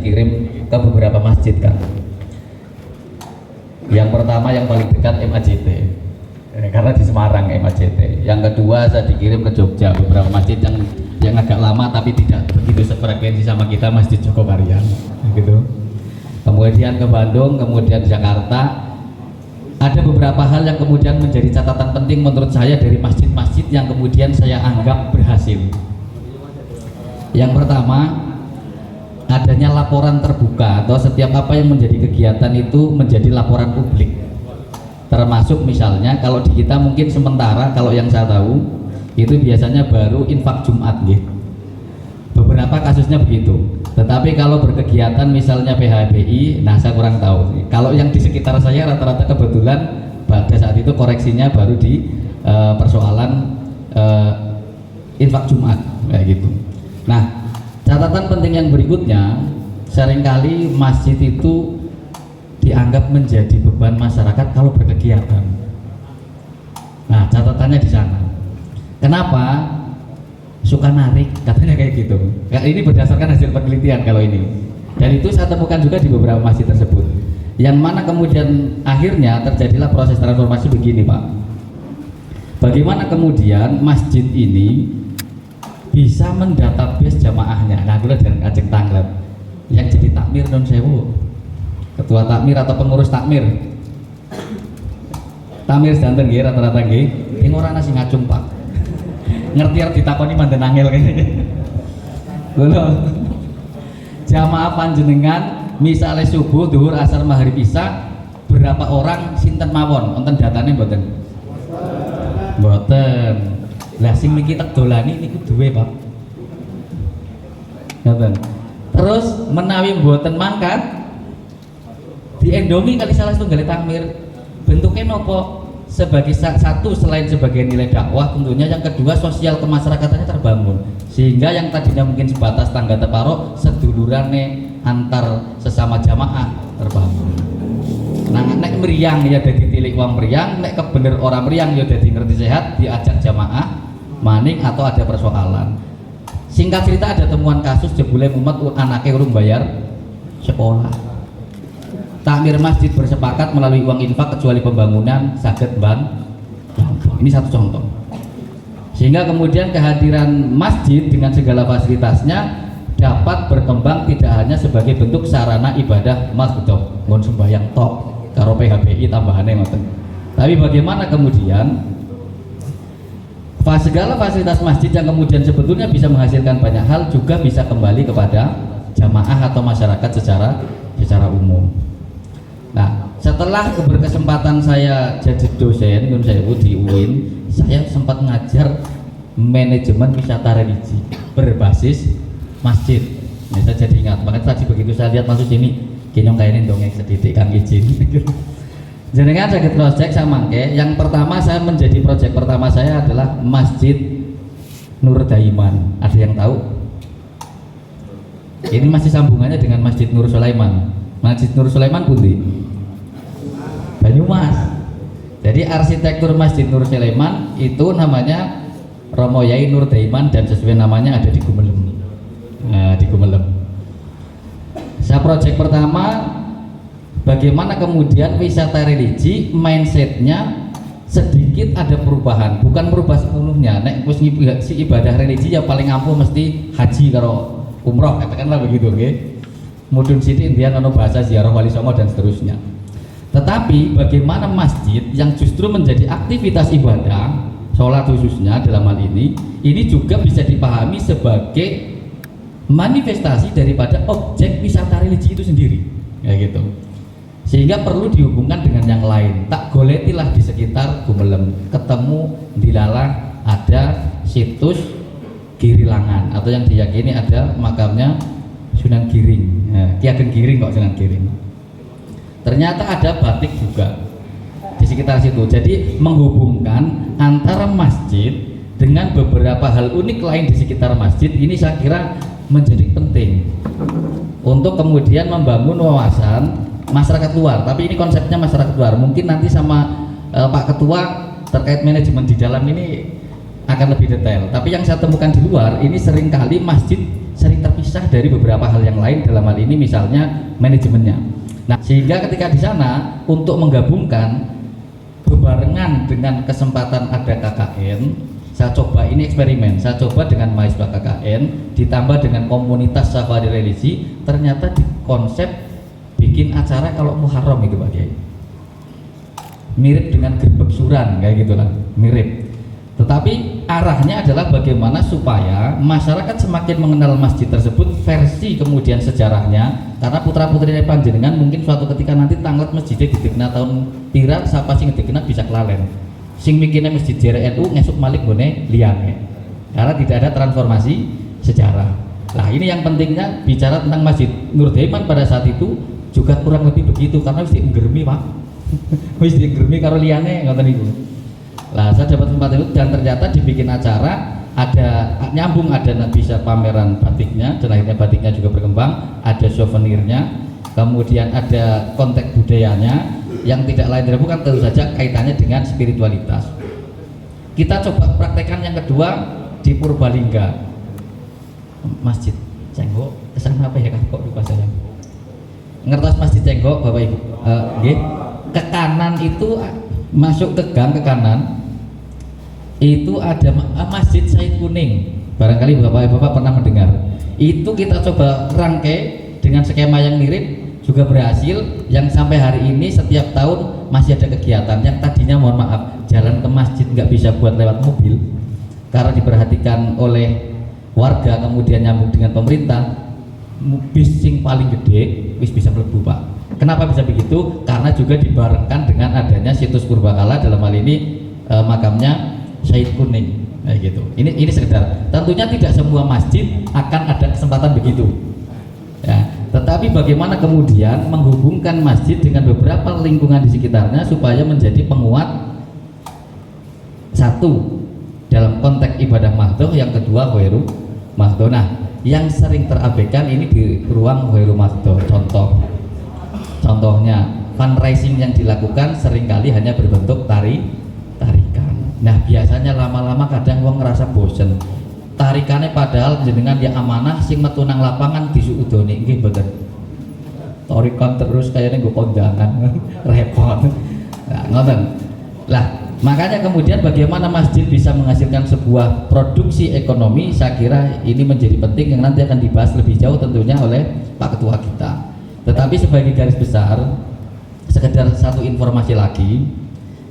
dikirim ke beberapa masjid kan. Yang pertama yang paling dekat MAJT, karena di Semarang MAJT. Yang kedua saya dikirim ke Jogja, beberapa masjid yang agak lama tapi tidak begitu sefrekuensi sama kita, Masjid Jogoparian gitu. Kemudian ke Bandung, kemudian Jakarta. Ada beberapa hal yang kemudian menjadi catatan penting menurut saya dari masjid-masjid yang kemudian saya anggap berhasil. Yang pertama, adanya laporan terbuka atau setiap apa yang menjadi kegiatan itu menjadi laporan publik. Termasuk misalnya kalau di kita mungkin sementara, kalau yang saya tahu itu biasanya baru infak Jumat gitu. Beberapa kasusnya begitu. Tetapi kalau berkegiatan misalnya PHBI, nah saya kurang tahu. Kalau yang di sekitar saya rata-rata kebetulan pada saat itu koreksinya baru di persoalan infak Jumat kayak gitu. Nah, catatan penting yang berikutnya, seringkali masjid itu dianggap menjadi beban masyarakat kalau berkegiatan. Nah, catatannya di sana. Kenapa? Suka narik, katanya kayak gitu. Ini berdasarkan hasil penelitian kalau ini. Dan itu saya temukan juga di beberapa masjid tersebut. Yang mana kemudian akhirnya terjadilah proses transformasi begini, Pak. Bagaimana kemudian masjid ini bisa mendatabase jamaahnya. Nah, kula dan Kajeng Tanglet yang jadi takmir non sewu, ketua takmir atau pengurus takmir. Takmir sedanten nggih rata-rata nggih. Ing ora ana sing ngacung, Pak. Ngerti arep ditakoni manten angel kene. Lho. Jamaah panjenengan misalnya subuh, zuhur, asar, maghrib, isya berapa orang sinten mawon? Wonten datane mboten? Mboten. Lah sing niki tak dolani niku duwe, Pak. Ngoten. Terus menawi mboten mangkat diendongi kali salah setunggal takmir. Bentuknya nopo? Sebagai satu selain sebagai nilai dakwah tentunya, yang kedua sosial kemasyarakatannya terbangun. Sehingga yang tadinya mungkin sebatas tangga teparo sedulurane antar sesama jamaah terbangun. Nah, nek meriang ya dadi tilik wong meriang, nek kebener orang meriang ya dadi ngerti sehat, diajak jamaah maning atau ada persoalan. Singkat cerita ada temuan kasus jebule umat anaknya urung bayar sekolah. Takmir masjid bersepakat melalui uang infak kecuali pembangunan saged ban. Ini satu contoh. Sehingga kemudian kehadiran masjid dengan segala fasilitasnya dapat berkembang tidak hanya sebagai bentuk sarana ibadah makhdhab, mun sembahyang tok karo PHBI tambahane ngoten. Tapi bagaimana kemudian segala fasilitas masjid yang kemudian sebetulnya bisa menghasilkan banyak hal juga bisa kembali kepada jamaah atau masyarakat secara umum. Nah, setelah berkesempatan saya jadi dosen Nun Sewu di UIN, saya sempat ngajar manajemen wisata religi berbasis masjid. Nah, saya jadi ingat banget tadi begitu saya lihat masuk sini, kinyong kayaknya dongeng sedikit kang izin. Jenengan sakit project sama mangke. Yang pertama saya menjadi project pertama saya adalah Masjid Nur Daiman. Ada yang tahu? Ini masih sambungannya dengan Masjid Nur Sulaiman. Masjid Nur Sulaiman pundi? Banyumas. Jadi arsitektur Masjid Nur Sulaiman itu namanya Romo Yai Nur Daiman dan sesuai namanya ada di Gumelem. Nah, di Gumelem. Saya proyek pertama bagaimana kemudian wisata religi mindsetnya sedikit ada perubahan, bukan merubah sepenuhnya. Nek wis si ibadah religi ya paling ampuh mesti haji karo umroh katakanlah begitu, nggih. Mudun sithik indian ono bahasa ziarah wali songo dan seterusnya. Tetapi bagaimana masjid yang justru menjadi aktivitas ibadah, sholat khususnya dalam hal ini juga bisa dipahami sebagai manifestasi daripada objek wisata religi itu sendiri, kayak gitu. Sehingga perlu dihubungkan dengan yang lain. Tak goletilah di sekitar Gumelem, ketemu dilalah ada situs Girilangan atau yang diyakini ada makamnya Sunan Giring. Ki Ageng Giring kok Sunan Giring. Ternyata ada batik juga di sekitar situ. Jadi menghubungkan antara masjid dengan beberapa hal unik lain di sekitar masjid ini saya kira menjadi penting untuk kemudian membangun wawasan masyarakat luar. Tapi ini konsepnya masyarakat luar. Mungkin nanti sama Pak Ketua terkait manajemen di dalam ini akan lebih detail. Tapi yang saya temukan di luar ini seringkali masjid sering terpisah. terpisah dari beberapa hal yang lain, dalam hal ini misalnya manajemennya. Nah, sehingga ketika di sana untuk menggabungkan bebarengan dengan kesempatan ada KKN, saya coba ini eksperimen, saya coba dengan mahasiswa KKN ditambah dengan komunitas safari religi, ternyata di konsep bikin acara kalau Muharram itu Pak Kiai. Mirip dengan gerbek suran kayak gitulah, mirip. Tetapi arahnya adalah bagaimana supaya masyarakat semakin mengenal masjid tersebut versi kemudian sejarahnya, karena putra putri panjenengan mungkin suatu ketika nanti tanglet masjidnya didekna tahun pira, siapa sing didekna bisa kelalen, sing mikirnya masjid JRNU ngesuk malik bone liane, karena tidak ada transformasi sejarah. Nah ini yang pentingnya bicara tentang Masjid Nur Daiman pada saat itu juga kurang lebih begitu, karena mesti nggermi Pak. Wis digermi karo liyane ngoten niku. Lah saya dapat kesempatan itu dan ternyata dibikin acara, ada nyambung, ada bisa pameran batiknya dan akhirnya batiknya juga berkembang, ada souvenirnya, kemudian ada konteks budayanya yang tidak lain dan bukan tentu saja kaitannya dengan spiritualitas. Kita coba praktekkan yang kedua di Purbalingga. Masjid Cenggok, kesana apa ya kok lupa saya. Ngertos Masjid Cenggok Bapak Ibu? Nggih. Ke kanan itu masuk ke gang ke kanan itu ada Masjid Said Kuning, barangkali bapak-bapak pernah mendengar. Itu kita coba rangkai dengan skema yang mirip, juga berhasil, yang sampai hari ini setiap tahun masih ada kegiatan yang tadinya mohon maaf jalan ke masjid nggak bisa buat lewat mobil karena diperhatikan oleh warga, kemudian nyambung dengan pemerintah, bis sing paling gede wis bisa mlebu Pak. Kenapa bisa begitu? Karena juga dibarengkan dengan adanya situs Purbakala, dalam hal ini makamnya Said Kuning, kayak gitu. Ini sekedar. Tentunya tidak semua masjid akan ada kesempatan begitu. Ya, tetapi bagaimana kemudian menghubungkan masjid dengan beberapa lingkungan di sekitarnya supaya menjadi penguat satu dalam konteks ibadah mahdoh, yang kedua khairu mahdoh. Nah, yang sering terabaikan ini di ruang khairu mahdoh. Contohnya fundraising yang dilakukan seringkali hanya berbentuk tarikan. Nah biasanya lama-lama kadang wong ngerasa bosen tarikannya, padahal jenengan yang amanah sing metu nang lapangan disuudoni nggih mboten. Tarikan terus kayaknya gue kondangan repot. Nah, ngoten. Lah makanya kemudian bagaimana masjid bisa menghasilkan sebuah produksi ekonomi, saya kira ini menjadi penting yang nanti akan dibahas lebih jauh tentunya oleh Pak Ketua kita. Tetapi sebagai garis besar, sekedar satu informasi lagi,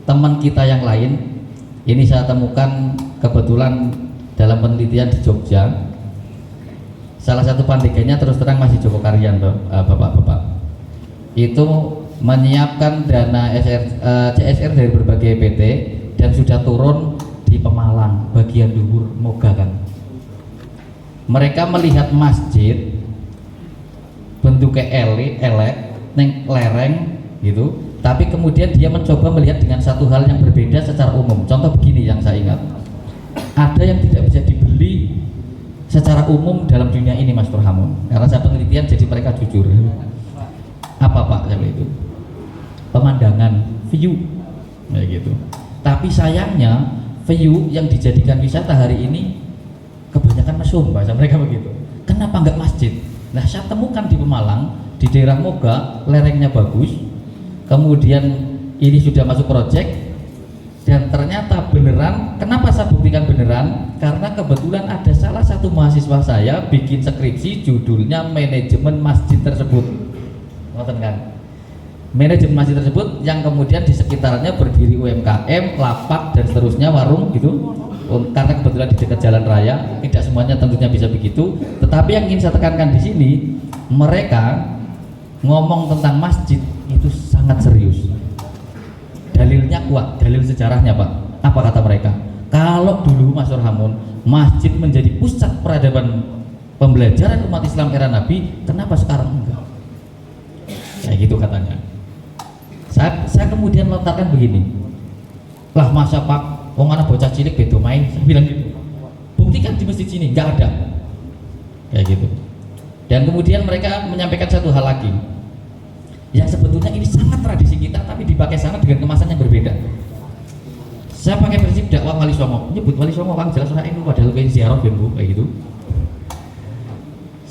teman kita yang lain, ini saya temukan kebetulan dalam penelitian di Jogja, salah satu pandeganya terus terang masih Joko Karyan, bapak-bapak, itu menyiapkan dana CSR dari berbagai PT dan sudah turun di Pemalang, bagian luhur Moga kan. Mereka melihat masjid bentuknya elek neng lereng gitu, tapi kemudian dia mencoba melihat dengan satu hal yang berbeda secara umum. Contoh begini yang saya ingat, ada yang tidak bisa dibeli secara umum dalam dunia ini Mas Turhamun, karena saya penelitian jadi mereka jujur. Apa Pak yang itu? Pemandangan, view kayak gitu. Tapi sayangnya view yang dijadikan wisata hari ini kebanyakan mesum, bahasa mereka begitu. Kenapa enggak masjid? Nah saya temukan di Pemalang, di daerah Moga, lerengnya bagus, kemudian ini sudah masuk proyek, dan ternyata beneran. Kenapa saya buktikan beneran? Karena kebetulan ada salah satu mahasiswa saya bikin skripsi judulnya manajemen masjid tersebut. Ngoten kan? Manajemen masjid tersebut yang kemudian di sekitarnya berdiri UMKM, lapak dan seterusnya, warung gitu. Karena kebetulan di dekat jalan raya, tidak semuanya tentunya bisa begitu. Tetapi yang ingin saya tekankan di sini, mereka ngomong tentang masjid itu sangat serius. Dalilnya kuat, dalil sejarahnya Pak. Apa kata mereka? Kalau dulu Mas Turhamun, masjid menjadi pusat peradaban pembelajaran umat Islam era Nabi, kenapa sekarang enggak? Kayak gitu katanya. Saya kemudian melontarkan begini, lah masa Pak, wong anak bocah cilik bedo main, saya bilang gitu. Buktikan di masjid sini, nggak ada. Kayak gitu. Dan kemudian mereka menyampaikan satu hal lagi, yang sebetulnya ini sangat tradisi kita, tapi dipakai sana dengan kemasan yang berbeda. Saya pakai prinsip dakwah Wali Songo, nyebut Wali Songo kan jelas orang itu padahal kayak ziarah ben Bu, kayak gitu.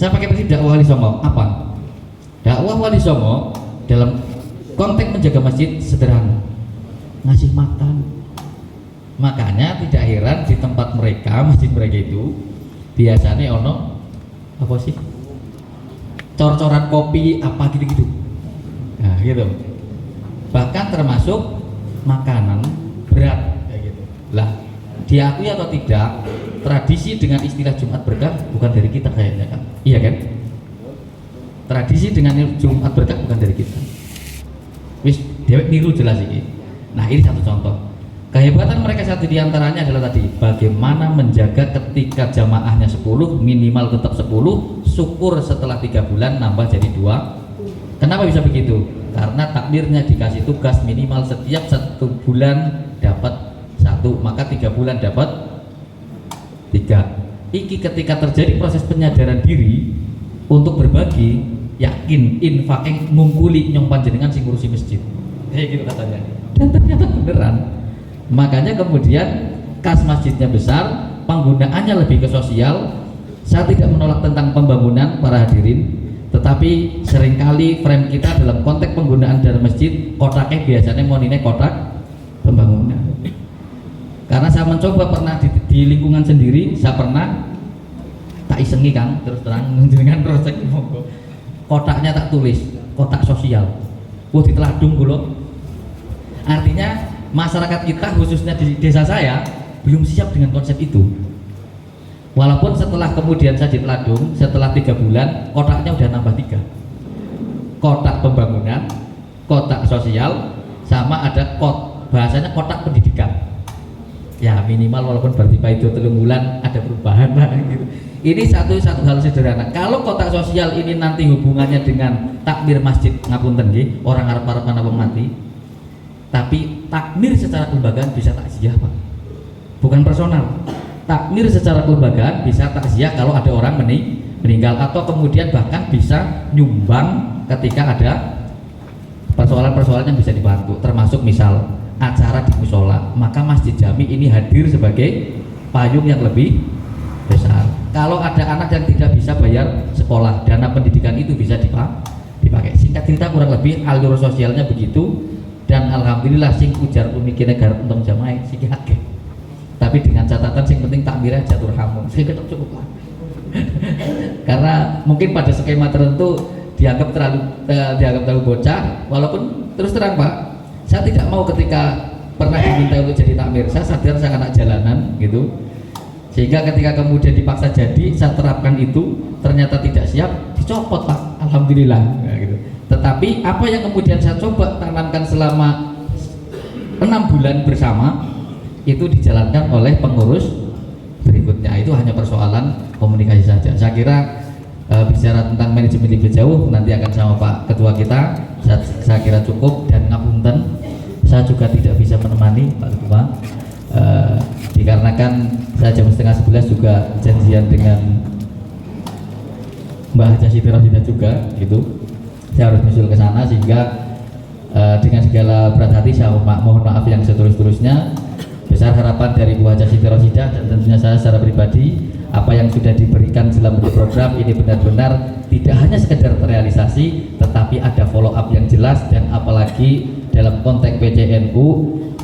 Saya pakai prinsip dakwah Wali Songo. Apa? Dakwah Wali Songo dalam konteks menjaga masjid sederhana, ngasih makan. Makanya tidak heran di tempat mereka, masjid mereka itu biasanya ono apa sih? Cor-coran kopi apa gitu-gitu. Nah, gitu. Bahkan termasuk makanan berat kayak gitu. Lah, diakui atau tidak, tradisi dengan istilah Jumat Berkah bukan dari kita kayaknya kan? Iya kan? Tradisi dengan Jumat Berkah bukan dari kita. Wis, dewek niru jelas ini. Nah, ini satu contoh. Kehebatan mereka satu diantaranya adalah tadi bagaimana menjaga ketika jamaahnya 10 minimal tetap 10, syukur setelah 3 bulan nambah jadi 2. Kenapa bisa begitu? Karena takmirnya dikasih tugas minimal setiap 1 bulan dapat 1, maka 3 bulan dapat 3. Iki ketika terjadi proses penyadaran diri untuk berbagi, yakin infakeng ngungkuli nyong panjenengan sing ngurusi masjid. Kayak gitu katanya. Dan ternyata beneran. Makanya kemudian kas masjidnya besar, penggunaannya lebih ke sosial. Saya tidak menolak tentang pembangunan para hadirin, tetapi seringkali frame kita dalam konteks penggunaan dalam masjid kotaknya biasanya monine kotak pembangunan. Karena saya mencoba pernah di lingkungan sendiri, saya pernah tak isengi Kang, terus terang dengan project monggo. Kotaknya tak tulis kotak sosial. Wah diteladung kula. Artinya masyarakat kita khususnya di desa saya belum siap dengan konsep itu. Walaupun setelah kemudian saya diteladung, setelah 3 bulan kotaknya udah nambah 3. Kotak pembangunan, kotak sosial, sama ada bahasanya kotak pendidikan. Ya minimal walaupun bertipe itu 3 bulan ada perubahan lah gitu. Ini satu hal sederhana. Kalau kotak sosial ini nanti hubungannya dengan takmir masjid ngapunten nggih, orang arep-arepan apa mati. Tapi takmir secara kelembagaan bisa takziah Pak, bukan personal. Takmir secara kelembagaan bisa takziah kalau ada orang meninggal, atau kemudian bahkan bisa nyumbang ketika ada persoalan-persoalan yang bisa dibantu, termasuk misal acara di musola, maka Masjid Jami ini hadir sebagai payung yang lebih besar. Kalau ada anak yang tidak bisa bayar sekolah, dana pendidikan itu bisa dipakai. Singkat cerita kurang lebih alur sosialnya begitu. Dan alhamdulillah sing ujar pemikir negara untung jamaah sing akeh. Tapi dengan catatan sing penting takmirnya jatuh hamun. Sing ketok cukup lah. Karena mungkin pada skema tertentu dianggap terlalu bocah, walaupun terus terang Pak, saya tidak mau ketika pernah diminta untuk jadi takmir, saya sadar saya anak jalanan gitu. Sehingga ketika kemudian dipaksa jadi, saya terapkan itu, ternyata tidak siap, dicopot Pak. Alhamdulillah ya, gitu. Tetapi apa yang kemudian saya coba tanamkan selama 6 bulan bersama itu dijalankan oleh pengurus berikutnya. Itu hanya persoalan komunikasi saja. Saya kira bicara tentang manajemen lebih jauh nanti akan sama Pak Ketua kita. Saya kira cukup, dan ngapunten saya juga tidak bisa menemani Pak Ketua dikarenakan saya jam 10:30 juga janjian dengan Mbak Haja Siti Rohina juga gitu. Saya harus menyusul ke sana, sehingga dengan segala berat hati saya mohon maaf yang setulus-tulusnya. Besar harapan dari Bu Haja Siti Rohina dan tentunya saya secara pribadi, apa yang sudah diberikan dalam bentuk program ini benar-benar tidak hanya sekedar terrealisasi, tetapi ada follow up yang jelas, dan apalagi dalam konteks PCNU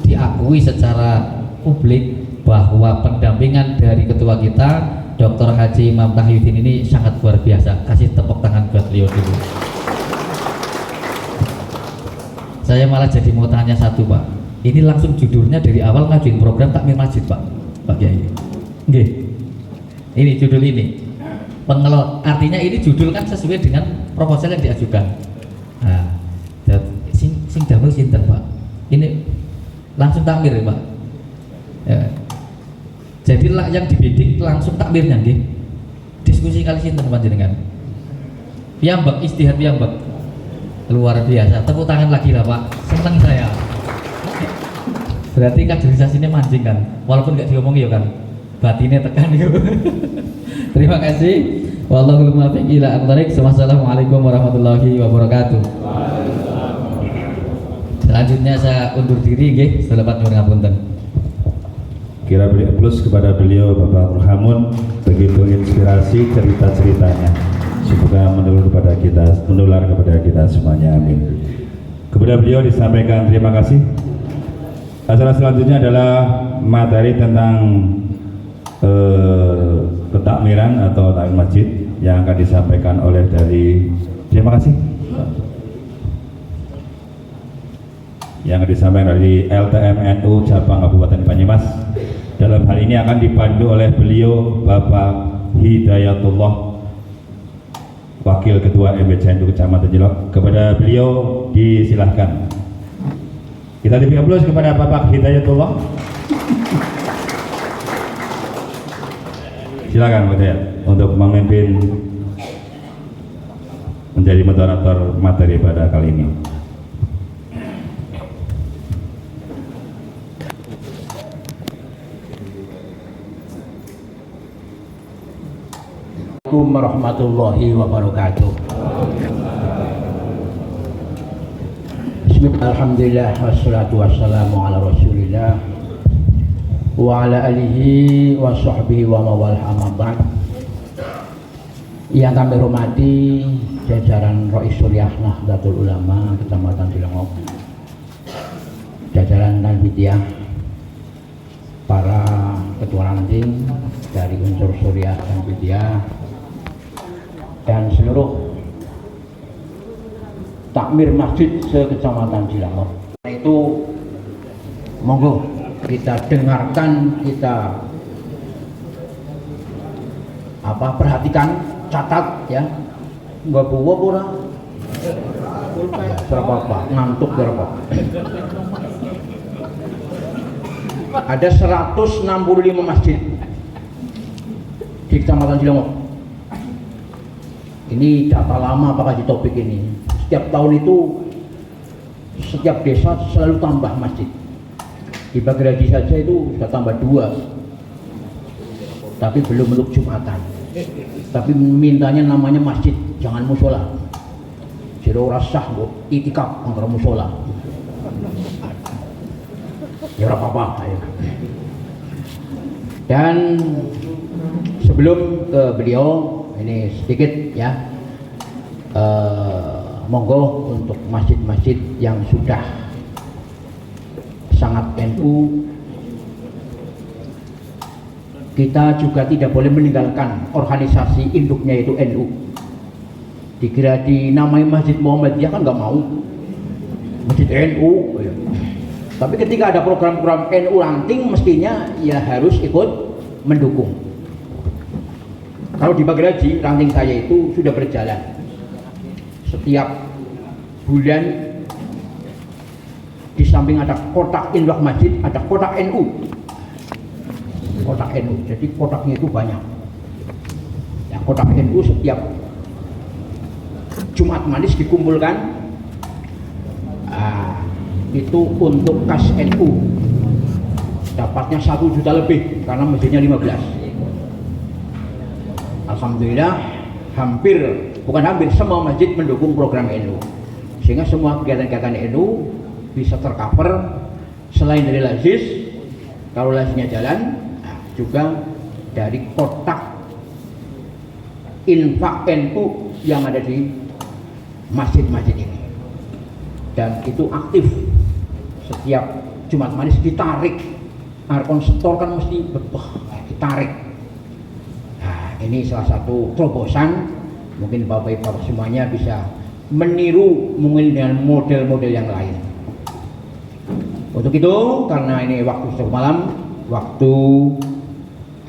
diakui secara publik bahwa pendampingan dari ketua kita Dr. Haji Imam Tahyuddin ini sangat luar biasa. Kasih tepuk tangan buat beliau dulu. Saya malah jadi mau tanya satu Pak, ini langsung judulnya dari awal ngajuin program takmir masjid Pak Kiai. Nggih. Ini judul ini pengelot, artinya ini judul kan sesuai dengan proposal yang diajukan. Nah, sing damel sinten Pak? Ini langsung takmir ya Pak. Ya. Jadi yang dibidik langsung takmirnya nggih. Diskusi kali sinten panjenengan. Piyambak istihad piyambak. Luar biasa, tepuk tangan lagi lah Pak, seneng saya. Berarti kaderisasinya mancing kan, walaupun nggak diomongi ya kan, batinnya tekan yuk. Terima kasih. Wallahul muwaffiq ila aqthariq. Wassalamualaikum warahmatullahi wabarakatuh. Selanjutnya saya undur diri nggih, selamat nyuwun ngapunten. Kira beri aplaus kepada beliau Bapak Abdul Hamun, begitu inspirasi cerita-ceritanya. Semoga menular kepada kita semuanya, amin. Kepada beliau disampaikan terima kasih. Acara selanjutnya adalah materi tentang ketakmiran atau takmir masjid yang akan disampaikan oleh terima kasih. Yang disampaikan dari LTMNU Cabang Kabupaten Banyumas. Dalam hal ini akan dipandu oleh beliau Bapak Hidayatullah, Wakil Ketua MBCNU Kecamatan Jelok. Kepada beliau disilahkan. Kita beri aplaus kepada Bapak Hidayatullah. Silakan Pak Hidayat untuk memimpin menjadi moderator materi pada kali ini. Assalamualaikum warahmatullahi wabarakatuh. Bismillah, alhamdulillah, wassalatu wassalamu ala rasulillah wa ala alihi wa sahbihi wa mawalah, amma ba'd. Yang kami hormati jajaran Rois Suriah Nahdlatul Ulama Kecamatan Cilengok, jajaran Tanbidiyah, para ketua ranting dari unsur Suriah Tanbidiyah, dan seluruh takmir masjid se-Kecamatan Cilengok. Itu monggo kita dengarkan, kita perhatikan, catat ya. Nggak bawa pura berapa ngantuk berapa. Ada 165 masjid di Kecamatan Cilengok. Ini data lama Pak Haji Topik ini. Setiap tahun itu setiap desa selalu tambah masjid. Di Bagiradi saja itu sudah tambah 2, tapi belum untuk Jumatan. Tapi mintanya namanya masjid, jangan musola. Jero rasah buat itikaf antara musola. Ya apa-apa. Dan sebelum ke beliau, ini sedikit ya, monggo untuk masjid-masjid yang sudah sangat NU, kita juga tidak boleh meninggalkan organisasi induknya yaitu NU. Dikira dinamai Masjid Muhammadiyah kan nggak mau, Masjid NU. Tapi ketika ada program-program NU ranting, mestinya ya harus ikut mendukung. Kalau di Bagiradi, ranting saya itu sudah berjalan. Setiap bulan di samping ada kotak infak masjid, ada kotak NU. Kotak NU, jadi kotaknya itu banyak. Ya, kotak NU setiap Jumat Manis dikumpulkan. Itu untuk kas NU. Dapatnya 1 juta lebih karena masjidnya 15. Alhamdulillah, semua masjid mendukung program NU, sehingga semua kegiatan-kegiatan NU bisa tercover. Selain dari lazis, kalau lazisnya jalan, juga dari kotak infak NU yang ada di masjid-masjid ini, dan itu aktif. Setiap Jumat Manis ditarik, Arkon setor kan mesti ditarik. Ini salah satu terobosan, mungkin Bapak-Bapak semuanya bisa meniru mungkin dengan model-model yang lain. Untuk itu, karena ini waktu sudah malam, waktu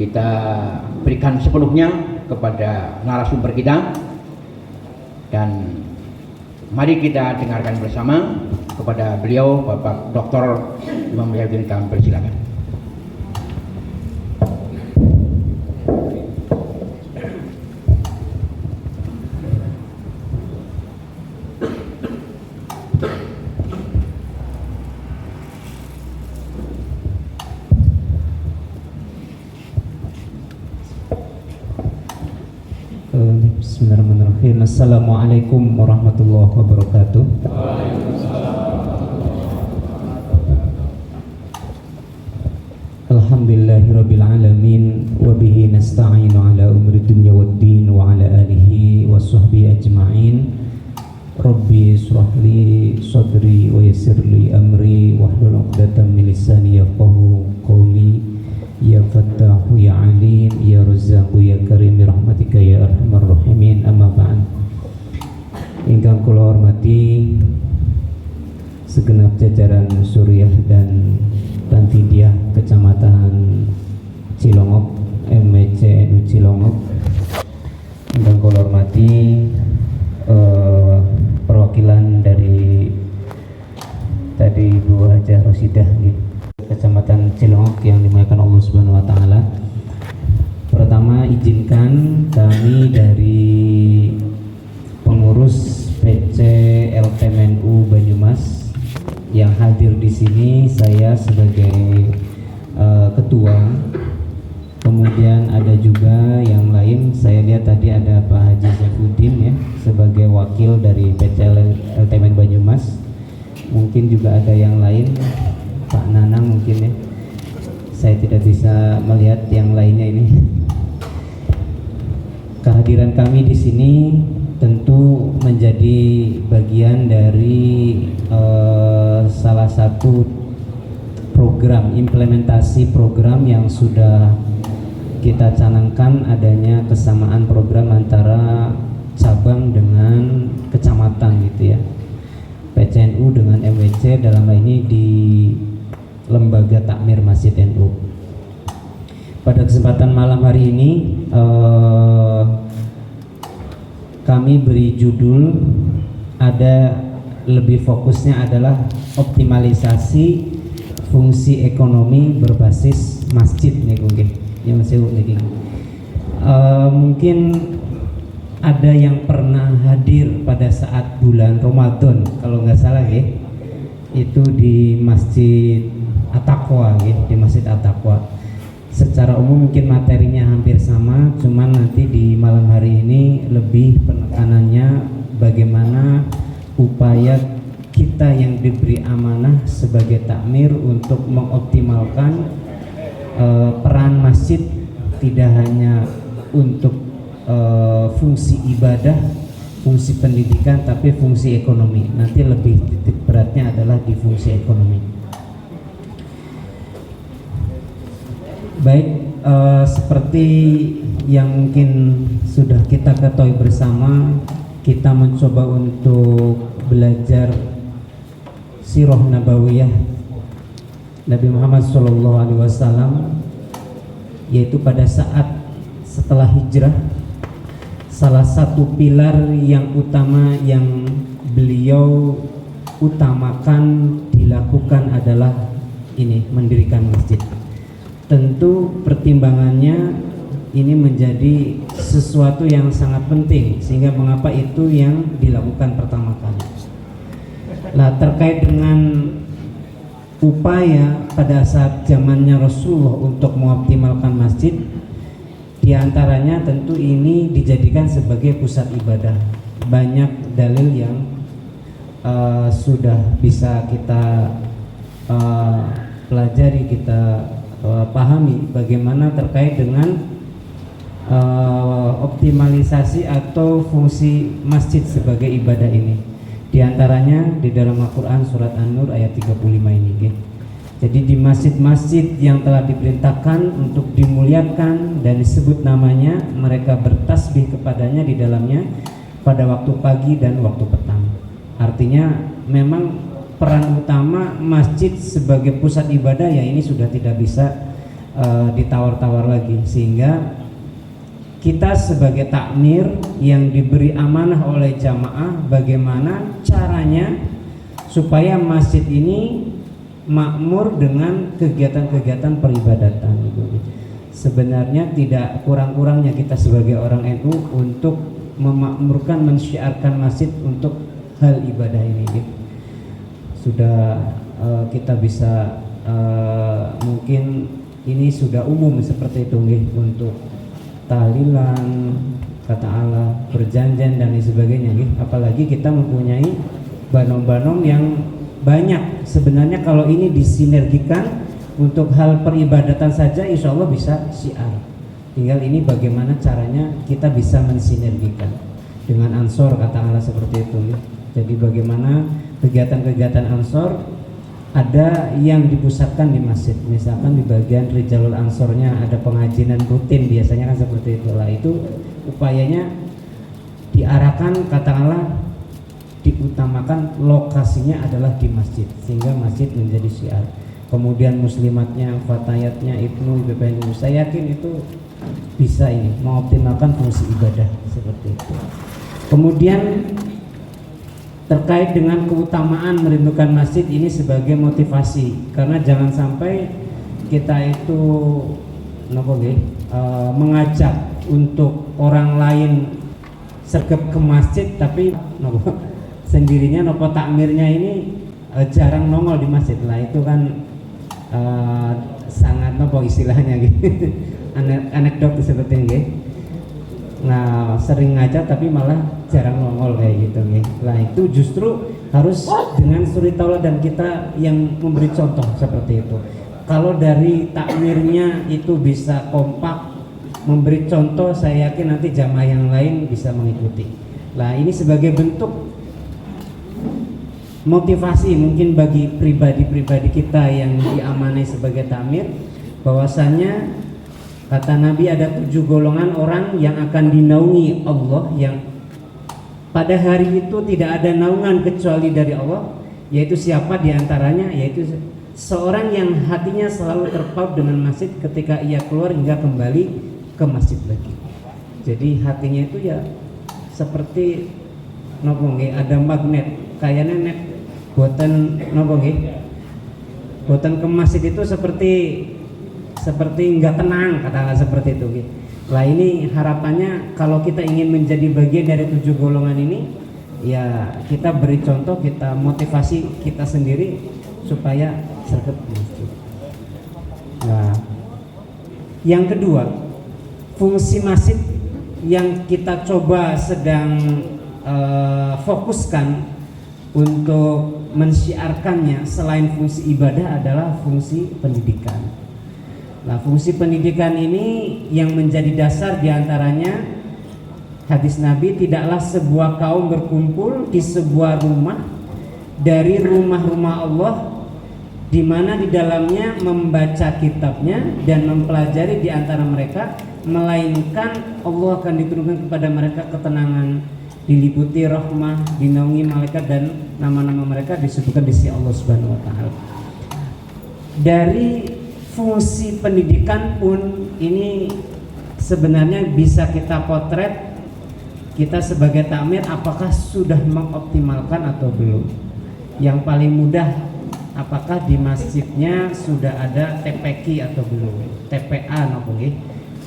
kita berikan sepenuhnya kepada narasumber kita, dan mari kita dengarkan bersama kepada beliau Bapak Dr. Imam Yahyaddin, kami persilakan. Bismillahirrahmanirrahim. Assalamualaikum warahmatullahi wabarakatuh. Alhamdulillahirabbil alamin wa bihi nasta'inu ala umuri dunya waddin wa ala alihi washabbihi ajma'in. Rabbi israh li sadri wa yassir li amri wahlul 'uqdatam min lisani yafqahu qawli. Ya Fattahu ya Alim ya Razzaqu ya Karim bi rahmatika ya arhamar rahimin. Amma ba'd. Ingkang kula hormati segenap jajaran Suriah dan Tantidiah Kecamatan Cilongok, MWC NU Cilongok. Ingkang kula hormati perwakilan dari tadi Bu Hajah Rosidah Kecamatan Cilongok yang dimuliakan Allah Subhanahu wa taala. Pertama, izinkan kami dari pengurus PC LTMNU Banyumas yang hadir di sini, saya sebagai ketua, kemudian ada juga yang lain. Saya lihat tadi ada Pak Haji Saifuddin ya sebagai wakil dari PC LTMN Banyumas. Mungkin juga ada yang lain, Pak Nanang mungkin ya. Saya tidak bisa melihat yang lainnya ini. Kehadiran kami di sini tentu menjadi bagian dari salah satu program, implementasi program yang sudah kita canangkan, adanya kesamaan program antara cabang dengan kecamatan gitu ya, PCNU dengan MWC dalam hal ini di Lembaga Takmir Masjid NU. Pada kesempatan malam hari ini kami beri judul, ada lebih fokusnya adalah optimalisasi fungsi ekonomi berbasis masjid nih mungkin. Ya masih mungkin ada yang pernah hadir pada saat bulan Ramadan kalau nggak salah ya, itu di Masjid At-Taqwa ya, di Masjid At-Taqwa. Secara umum mungkin materinya hampir sama, cuman nanti di malam hari ini lebih penekanannya bagaimana upaya kita yang diberi amanah sebagai takmir untuk mengoptimalkan peran masjid, tidak hanya untuk fungsi ibadah, fungsi pendidikan, tapi fungsi ekonomi. Nanti lebih titik beratnya adalah di fungsi ekonomi. Baik, seperti yang mungkin sudah kita ketahui bersama, kita mencoba untuk belajar sirah nabawiyah Nabi Muhammad SAW, yaitu pada saat setelah hijrah, salah satu pilar yang utama yang beliau utamakan dilakukan adalah ini, mendirikan masjid. Tentu pertimbangannya ini menjadi sesuatu yang sangat penting, sehingga mengapa itu yang dilakukan pertama kali. Nah, terkait dengan upaya pada saat zamannya Rasulullah untuk mengoptimalkan masjid, diantaranya tentu ini dijadikan sebagai pusat ibadah. Banyak dalil yang sudah bisa kita pelajari, kita pahami bagaimana terkait dengan optimalisasi atau fungsi masjid sebagai ibadah ini. Di antaranya di dalam Al-Quran surat An-Nur ayat 35 ini. Jadi di masjid-masjid yang telah diperintahkan untuk dimuliakan dan disebut namanya, mereka bertasbih kepadanya di dalamnya pada waktu pagi dan waktu petang. Artinya memang peran utama masjid sebagai pusat ibadah ya ini sudah tidak bisa ditawar-tawar lagi, sehingga kita sebagai takmir yang diberi amanah oleh jamaah, bagaimana caranya supaya masjid ini makmur dengan kegiatan-kegiatan peribadatan. Sebenarnya tidak kurang-kurangnya kita sebagai orang NU untuk memakmurkan, mensyiarkan masjid untuk hal ibadah ini. Sudah kita bisa mungkin ini sudah umum seperti itu untuk tahlilan, kata Allah, perjanjian dan lain sebagainya. Apalagi kita mempunyai banom-banom yang banyak. Sebenarnya kalau ini disinergikan Untuk hal peribadatan saja insya Allah bisa syiar. Tinggal ini bagaimana caranya kita bisa mensinergikan dengan Ansor, katakanlah seperti itu ya. Jadi bagaimana kegiatan-kegiatan Ansor ada yang dipusatkan di masjid, misalkan di bagian Rijalul Ansornya ada pengajian rutin, biasanya kan seperti itulah. Itu upayanya diarahkan, katakanlah diutamakan lokasinya adalah di masjid sehingga masjid menjadi syiar. Kemudian muslimatnya, fatayatnya, ibnu, BPNU, saya yakin itu bisa ini mengoptimalkan fungsi ibadah seperti itu. Kemudian terkait dengan keutamaan merindukan masjid ini sebagai motivasi, karena jangan sampai kita itu mengajak untuk orang lain sergap ke masjid tapi sendirinya nopo takmirnya ini jarang nongol di masjid lah, itu kan sangat nopo istilahnya gitu. Anekdot seperti ini. Nah, sering ngajak tapi malah jarang nongol kayak gitu nih. Nah, itu justru harus dengan suri tauladan kita yang memberi contoh seperti itu. Kalau dari takmirnya itu bisa kompak memberi contoh, saya yakin nanti jamaah yang lain bisa mengikuti. Nah, ini sebagai bentuk motivasi mungkin bagi pribadi-pribadi kita yang diamanai sebagai takmir, bahwasanya kata Nabi ada 7 golongan orang yang akan dinaungi Allah, yang pada hari itu tidak ada naungan kecuali dari Allah, yaitu siapa diantaranya? Yaitu seorang yang hatinya selalu terpaut dengan masjid ketika ia keluar hingga kembali ke masjid lagi. Jadi hatinya itu ya seperti ada magnet, kayaknya net buatan buatan ke masjid itu seperti nggak tenang, katakanlah seperti itu. Lah ini harapannya kalau kita ingin menjadi bagian dari 7 golongan ini, ya kita beri contoh, kita motivasi kita sendiri supaya sergap masjid. Nah, yang kedua, fungsi masjid yang kita coba sedang fokuskan untuk mensyiarkannya selain fungsi ibadah adalah fungsi pendidikan. Nah, fungsi pendidikan ini yang menjadi dasar diantaranya hadis Nabi, tidaklah sebuah kaum berkumpul di sebuah rumah dari rumah-rumah Allah di mana di dalamnya membaca kitabnya dan mempelajari di antara mereka, melainkan Allah akan diturunkan kepada mereka ketenangan, diliputi rahmah, dinaungi malaikat, dan nama-nama mereka disebutkan di sisi Allah Subhanahu wa taala. Dari fungsi pendidikan pun ini sebenarnya bisa kita potret kita sebagai takmir apakah sudah mengoptimalkan atau belum. Yang paling mudah, apakah di masjidnya sudah ada TPQ atau belum, TPA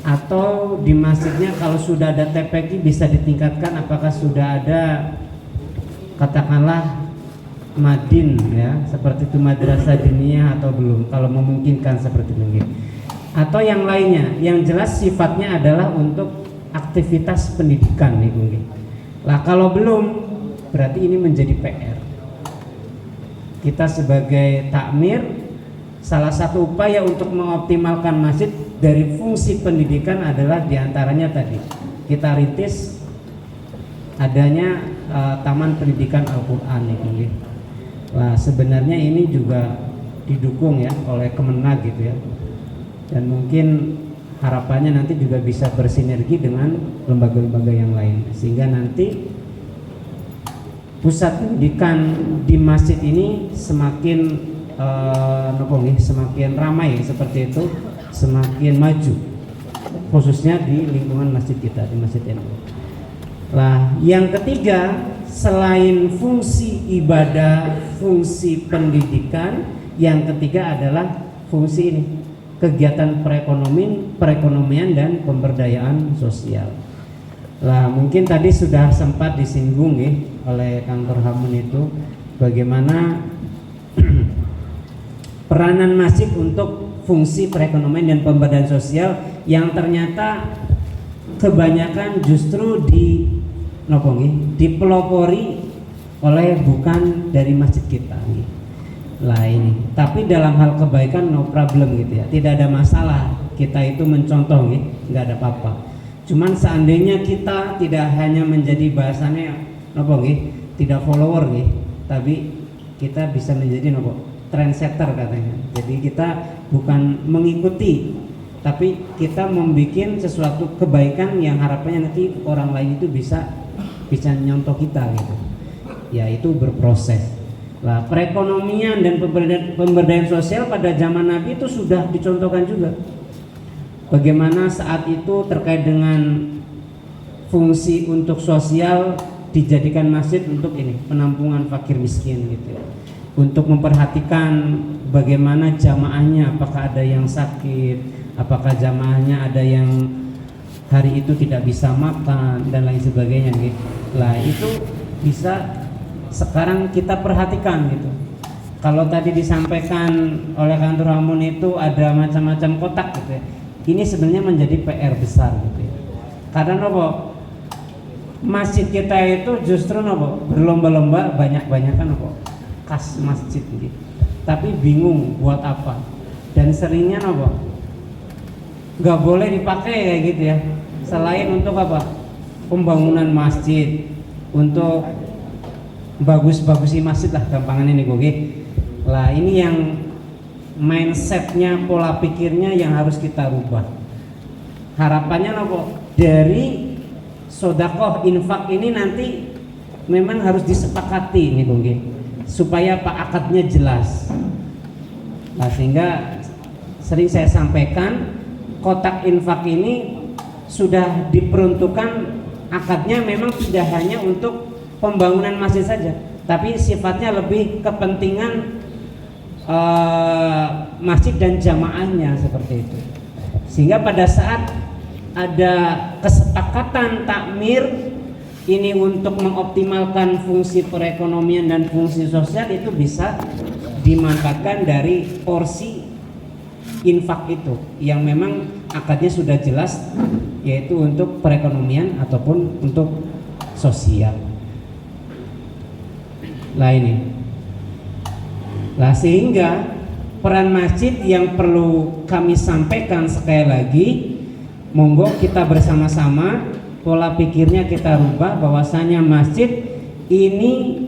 atau di masjidnya kalau sudah ada TPQ bisa ditingkatkan, apakah sudah ada katakanlah madin ya, seperti itu madrasah diniyah atau belum, kalau memungkinkan seperti itu, atau yang lainnya. Yang jelas sifatnya adalah untuk aktivitas pendidikan nih mungkin. Lah kalau belum, berarti ini menjadi PR. Kita sebagai takmir, salah satu upaya untuk mengoptimalkan masjid dari fungsi pendidikan adalah diantaranya tadi kita rintis adanya taman pendidikan Al-Quran nih. Nah, sebenarnya ini juga didukung ya oleh Kemenag gitu ya, dan mungkin harapannya nanti juga bisa bersinergi dengan lembaga-lembaga yang lain sehingga nanti pusat pendidikan di masjid ini semakin semakin ramai seperti itu, semakin maju khususnya di lingkungan masjid kita, di Masjid NU. Lah, yang ketiga, selain fungsi ibadah, fungsi pendidikan, yang ketiga adalah fungsi ini, kegiatan perekonomian dan pemberdayaan sosial. Lah, mungkin tadi sudah sempat disinggung oleh Kang Torhamun itu bagaimana peranan masjid untuk fungsi perekonomian dan pemberdayaan sosial yang ternyata kebanyakan justru dipelopori oleh bukan dari masjid kita. Lah ini, tapi dalam hal kebaikan no problem gitu ya, tidak ada masalah kita itu mencontoh gitu, nggak ada apa-apa. Cuman seandainya kita tidak hanya menjadi bahasannya nopo gitu, tidak follower gitu, tapi kita bisa menjadi nopo trendsetter katanya. Jadi kita bukan mengikuti, tapi kita membuat sesuatu kebaikan yang harapannya nanti orang lain itu bisa nyontoh kita gitu. Ya itu berproses. Lah perekonomian dan pemberdayaan sosial pada zaman Nabi itu sudah dicontohkan juga. Bagaimana saat itu terkait dengan fungsi untuk sosial dijadikan masjid untuk ini penampungan fakir miskin gitu ya. Untuk memperhatikan bagaimana jamaahnya, apakah ada yang sakit, apakah jamaahnya ada yang hari itu tidak bisa makan dan lain sebagainya gitu. Lah itu bisa sekarang kita perhatikan gitu. Kalau tadi disampaikan oleh Kantor Hamun itu ada macam-macam kotak gitu ya. Ini sebenarnya menjadi PR besar gitu ya. Karena nopo masjid kita itu justru nopo berlomba-lomba banyak-banyakan nopo kas masjid gitu. Tapi bingung buat apa. Dan seringnya nopo nggak boleh dipakai kayak gitu ya. Selain untuk apa? Pembangunan masjid, untuk bagus-bagusi masjid lah gampangannya nih gue. Lah ini yang mindsetnya, pola pikirnya yang harus kita rubah. Harapannya nopo dari sodakoh infak ini nanti memang harus disepakati nih gue, supaya pak akadnya jelas. Nah, sehingga sering saya sampaikan kotak infak ini sudah diperuntukkan akadnya memang tidak hanya untuk pembangunan masjid saja, tapi sifatnya lebih kepentingan masjid dan jamaahnya seperti itu. Sehingga pada saat ada kesepakatan takmir ini untuk mengoptimalkan fungsi perekonomian dan fungsi sosial, itu bisa dimanfaatkan dari porsi infak itu yang memang akadnya sudah jelas, yaitu untuk perekonomian ataupun untuk sosial. Lah ini, lah sehingga peran masjid yang perlu kami sampaikan sekali lagi, monggo kita bersama-sama pola pikirnya kita rubah, bahwasanya masjid ini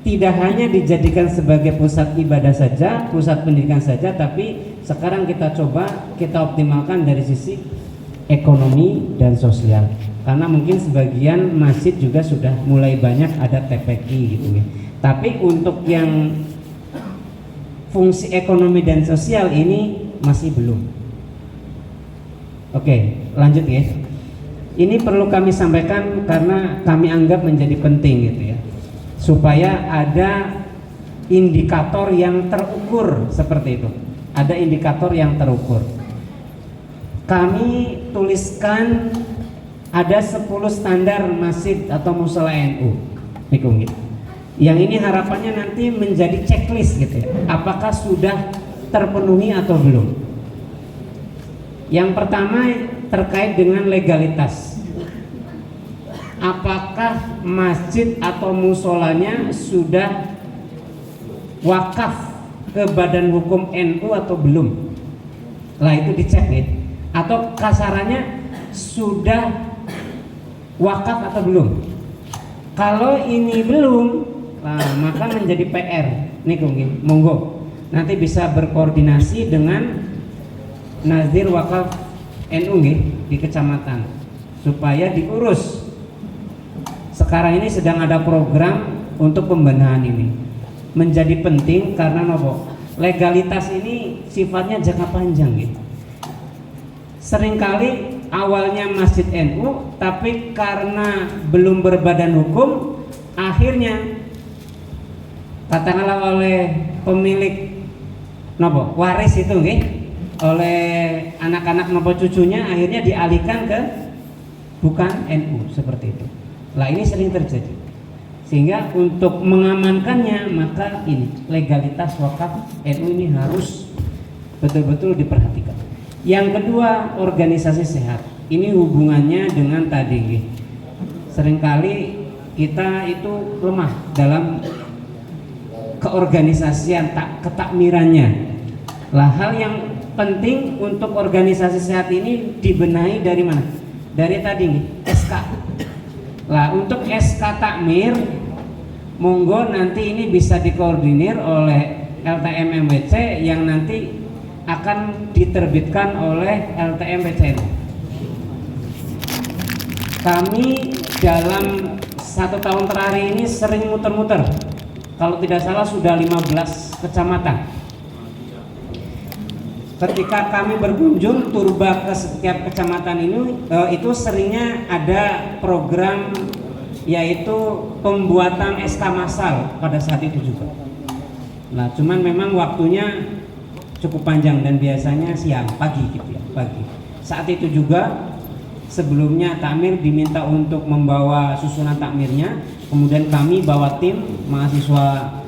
tidak hanya dijadikan sebagai pusat ibadah saja, pusat pendidikan saja, tapi sekarang kita coba kita optimalkan dari sisi ekonomi dan sosial. Karena mungkin sebagian masjid juga sudah mulai banyak ada TPQ gitu ya. Tapi untuk yang fungsi ekonomi dan sosial ini masih belum. Oke, lanjut ya. Ini perlu kami sampaikan karena kami anggap menjadi penting gitu ya, supaya ada indikator yang terukur seperti itu. Ada indikator yang terukur. Kami tuliskan ada 10 standar masjid atau musala NU. Yang ini harapannya nanti menjadi checklist gitu ya. Apakah sudah terpenuhi atau belum? Yang pertama terkait dengan legalitas. Apakah masjid atau musolanya sudah wakaf ke badan hukum NU atau belum? Lah itu dicek ya. Atau kasarannya sudah wakaf atau belum? Kalau ini belum, nah, maka menjadi PR. Nih monggo nanti bisa berkoordinasi dengan Nazir Wakaf NU di kecamatan supaya diurus. Sekarang ini sedang ada program untuk pembenahan ini. Menjadi penting karena nopo legalitas ini sifatnya jangka panjang gitu. Seringkali awalnya masjid NU, tapi karena belum berbadan hukum, akhirnya katakanlah oleh pemilik nopo waris itu oleh anak-anak nopo cucunya, akhirnya dialihkan ke bukan NU seperti itu. Lah ini sering terjadi. Sehingga untuk mengamankannya, maka ini legalitas wakaf NU ini harus betul-betul diperhatikan. Yang kedua, organisasi sehat. Ini hubungannya dengan tadi. Seringkali kita itu lemah dalam keorganisasian, ketakmirannya. Lah hal yang penting untuk organisasi sehat ini dibenahi dari mana? Dari tadi nih, SK. Lah untuk SK takmir, monggo nanti ini bisa dikoordinir oleh LTM MWC yang nanti akan diterbitkan oleh LTM PCN. Kami dalam 1 tahun terakhir ini sering muter-muter. Kalau tidak salah sudah 15 kecamatan. Ketika kami berkunjung turba ke setiap kecamatan ini, itu seringnya ada program yaitu pembuatan SK massal pada saat itu juga. Nah, cuman memang waktunya cukup panjang dan biasanya siang, pagi gitu ya, pagi. Saat itu juga sebelumnya takmir diminta untuk membawa susunan takmirnya, kemudian kami bawa tim mahasiswa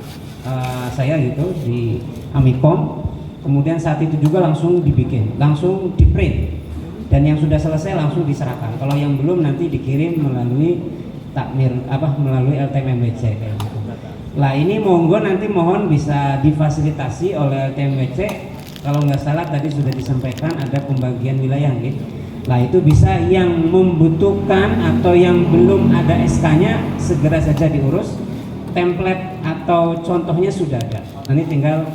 saya gitu di Amikom. Kemudian saat itu juga langsung dibikin, langsung di print, dan yang sudah selesai langsung diserahkan. Kalau yang belum nanti dikirim melalui takmir melalui LTMWC kayak gitu. Lah ini monggo nanti mohon bisa difasilitasi oleh LTMWC. Kalau nggak salah tadi sudah disampaikan ada pembagian wilayah gitu. Lah itu bisa yang membutuhkan atau yang belum ada SK-nya segera saja diurus. Template atau contohnya sudah ada. Nanti tinggal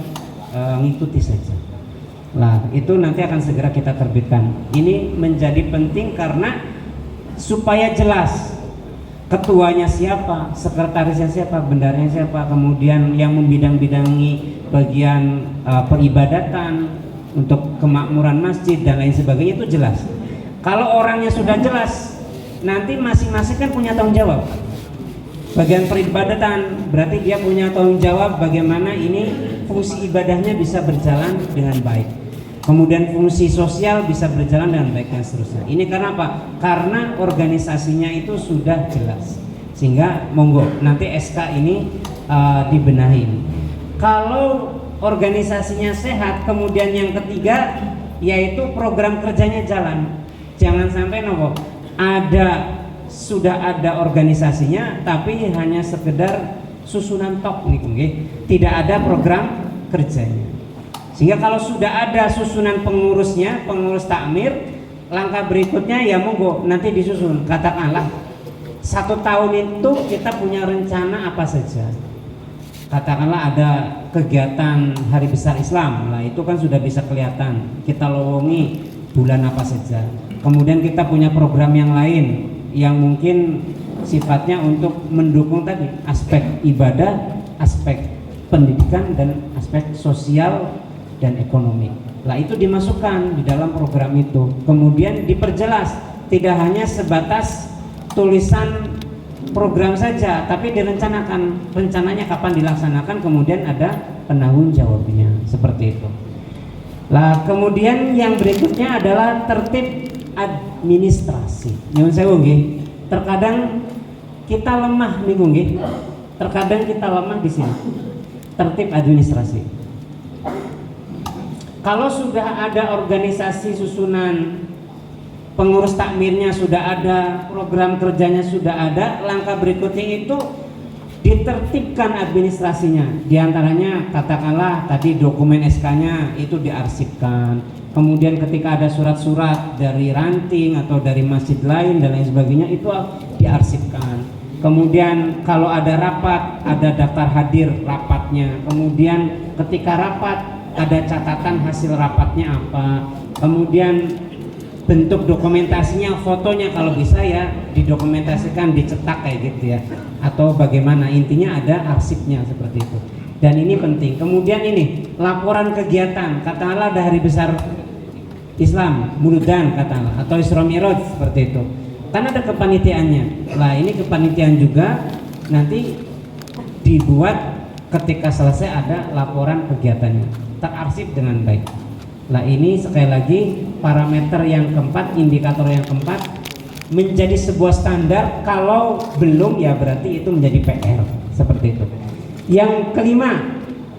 ngikuti saja. Lah itu nanti akan segera kita terbitkan. Ini menjadi penting karena supaya jelas ketuanya siapa, sekretarisnya siapa, bendaranya siapa, kemudian yang membidang-bidangi bagian peribadatan untuk kemakmuran masjid dan lain sebagainya itu jelas. Kalau orangnya sudah jelas, nanti masing-masing kan punya tanggung jawab. Bagian peribadatan berarti dia punya tanggung jawab bagaimana ini fungsi ibadahnya bisa berjalan dengan baik. Kemudian fungsi sosial bisa berjalan dengan baik dan seterusnya. Ini karena apa? Karena organisasinya itu sudah jelas. Sehingga monggo nanti SK ini dibenahi. Kalau organisasinya sehat, kemudian yang ketiga yaitu program kerjanya jalan. Jangan sampai sudah ada organisasinya tapi hanya sekedar susunan tok nih, tidak ada program kerjanya. Sehingga kalau sudah ada susunan pengurusnya, pengurus takmir, langkah berikutnya ya monggo nanti disusun. Katakanlah 1 tahun itu kita punya rencana apa saja. Katakanlah ada kegiatan Hari Besar Islam, lah itu kan sudah bisa kelihatan. Kita lowongi bulan apa saja. Kemudian kita punya program yang lain yang mungkin sifatnya untuk mendukung tadi aspek ibadah, aspek pendidikan dan aspek sosial dan ekonomi. Lah itu dimasukkan di dalam program itu. Kemudian diperjelas, tidak hanya sebatas tulisan program saja, tapi direncanakan rencananya kapan dilaksanakan, kemudian ada penanggung jawabnya seperti itu. Lah kemudian yang berikutnya adalah tertib administrasi. Nyuwun sewu nggih. Terkadang kita lemah niku nggih. Terkadang kita lemah di sini. Tertib administrasi. Kalau sudah ada organisasi susunan pengurus takmirnya sudah ada, program kerjanya sudah ada, langkah berikutnya itu ditertibkan administrasinya. Di antaranya katakanlah tadi dokumen SK-nya itu diarsipkan. Kemudian ketika ada surat-surat dari ranting atau dari masjid lain dan lain sebagainya itu diarsipkan. Kemudian kalau ada rapat, ada daftar hadir rapatnya. Kemudian ketika rapat ada catatan hasil rapatnya apa. Kemudian bentuk dokumentasinya, fotonya kalau bisa ya didokumentasikan, dicetak kayak gitu ya. Atau bagaimana, intinya ada arsipnya seperti itu. Dan ini penting. Kemudian ini laporan kegiatan, katakanlah ada Hari Besar Islam, Muludan katakanlah, atau Isra Mi'raj seperti itu. Kan ada kepanitiaannya. Lah ini kepanitiaan juga nanti dibuat ketika selesai ada laporan kegiatannya, terarsip dengan baik. Lah ini sekali lagi parameter yang keempat, indikator yang keempat menjadi sebuah standar. Kalau belum ya berarti itu menjadi PR seperti itu. Yang kelima,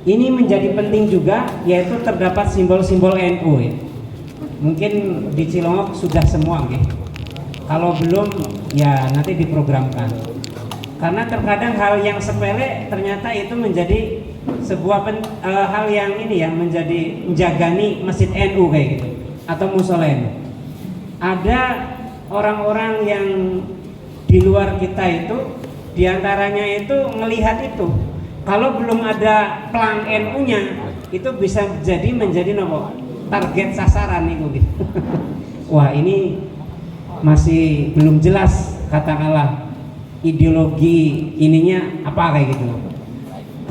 ini menjadi penting juga yaitu terdapat simbol-simbol NU ya. Mungkin di Cilongok sudah semua gitu. Kalau belum ya nanti diprogramkan. Karena terkadang hal yang sepele ternyata itu menjadi hal yang ini ya menjagani masjid NU kayak gitu atau musola NU. Ada orang-orang yang di luar kita itu, diantaranya itu melihat itu kalau belum ada pelang NU-nya itu bisa menjadi target sasaran itu. Wah, ini masih belum jelas katakanlah ideologi ininya apa kayak gitu.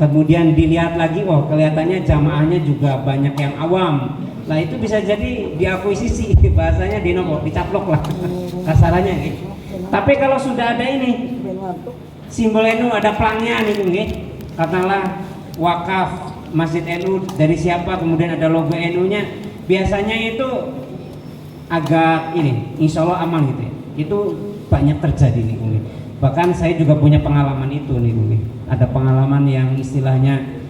Kemudian dilihat lagi, wah kelihatannya jamaahnya juga banyak yang awam. Nah itu bisa jadi diakuisisi, bahasanya dicaplok lah kasarannya gitu. Tapi kalau sudah ada ini simbol NU, ada pelangnya nih gitu, katakanlah wakaf Masjid NU dari siapa, kemudian ada logo NU-nya, biasanya itu agak ini, insya Allah aman gitu ya. Itu banyak terjadi nih mungkin. Bahkan saya juga punya pengalaman itu nih mungkin. Ada pengalaman yang istilahnya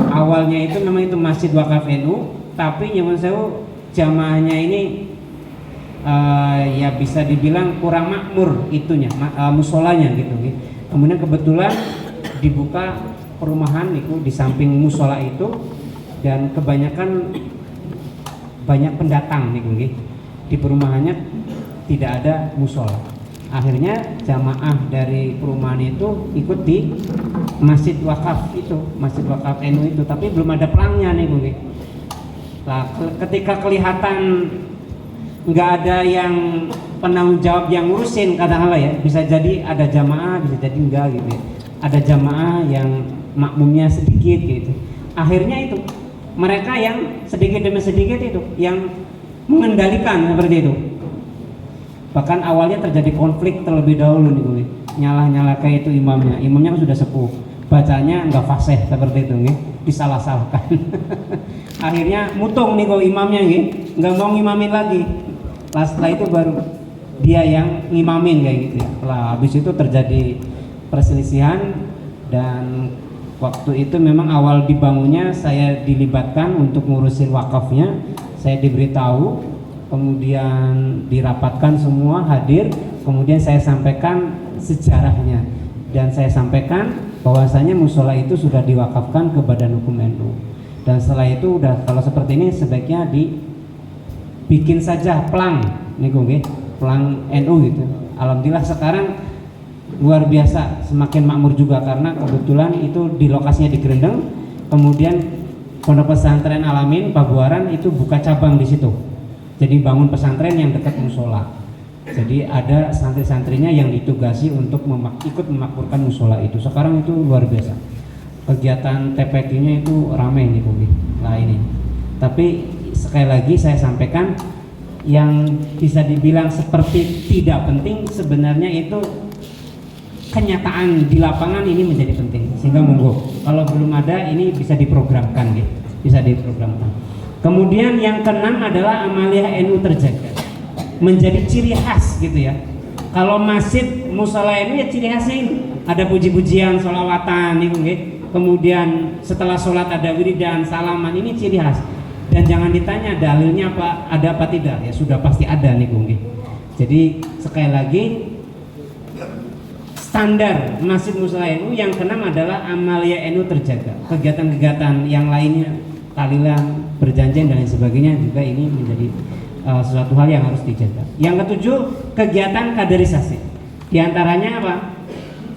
awalnya itu memang itu Masjid Wakaf NU, tapi nyuwun sewu jamaahnya ini ya bisa dibilang kurang makmur itunya, musolanya gitu. Kemudian kebetulan dibuka perumahan itu di samping musola itu, dan kebanyakan banyak pendatang nih di perumahannya tidak ada musola. Akhirnya jamaah dari perumahan itu ikut di Masjid Wakaf itu, Masjid Wakaf NU itu, tapi belum ada pelangnya nih mungkin. Nah, ketika kelihatan nggak ada yang penanggung jawab yang ngurusin, katakanlah ya, bisa jadi ada jamaah, bisa jadi enggak gitu ya. Ada jamaah yang makmumnya sedikit gitu. Akhirnya itu mereka yang sedikit demi sedikit itu yang mengendalikan seperti itu. Bahkan awalnya terjadi konflik terlebih dahulu nih, nyalah kayak itu imamnya kan sudah sepuh, bacanya nggak fasih seperti itu nih, disalah-salahkan. Akhirnya mutung nih imamnya nih, nggak mau ngimamin lagi. Setelah itu baru dia yang ngimamin kayak gitu ya. Setelah habis itu terjadi perselisihan, dan waktu itu memang awal dibangunnya saya dilibatkan untuk ngurusin wakafnya. Saya diberitahu, kemudian dirapatkan semua hadir, kemudian saya sampaikan sejarahnya, dan saya sampaikan bahwasanya musola itu sudah diwakafkan ke Badan Hukum NU, dan setelah itu udah kalau seperti ini sebaiknya dibikin saja pelang nih pelang NU gitu. Alhamdulillah sekarang luar biasa, semakin makmur juga karena kebetulan itu di lokasinya di Grendeng, kemudian Pondok Pesantren Alamin Pabuaran itu buka cabang di situ. Jadi bangun pesantren yang dekat musola. Jadi ada santri-santrinya yang ditugasi untuk ikut memakmurkan musola itu. Sekarang itu luar biasa. Kegiatan TPQ-nya itu ramai nih Bu. Nah ini. Tapi sekali lagi saya sampaikan, yang bisa dibilang seperti tidak penting sebenarnya itu kenyataan di lapangan ini menjadi penting. Sehingga monggo kalau belum ada ini bisa diprogramkan gitu. Bisa diprogramkan. Kemudian yang keenam adalah amaliyah NU terjaga, menjadi ciri khas gitu ya. Kalau masjid musola NU ya ciri khasnya ini ada puji-pujian, sholawatan gitu. Kemudian setelah sholat ada wiridan, salaman, ini ciri khas. Dan jangan ditanya dalilnya apa, ada apa tidak, ya sudah pasti ada nih Bung. Jadi sekali lagi standar masjid musola NU yang keenam adalah amaliyah NU terjaga. Kegiatan-kegiatan yang lainnya, tahlilan, berjanjian dan lain sebagainya juga ini menjadi sesuatu hal yang harus dijaga. Yang ketujuh, kegiatan kaderisasi. Di antaranya apa?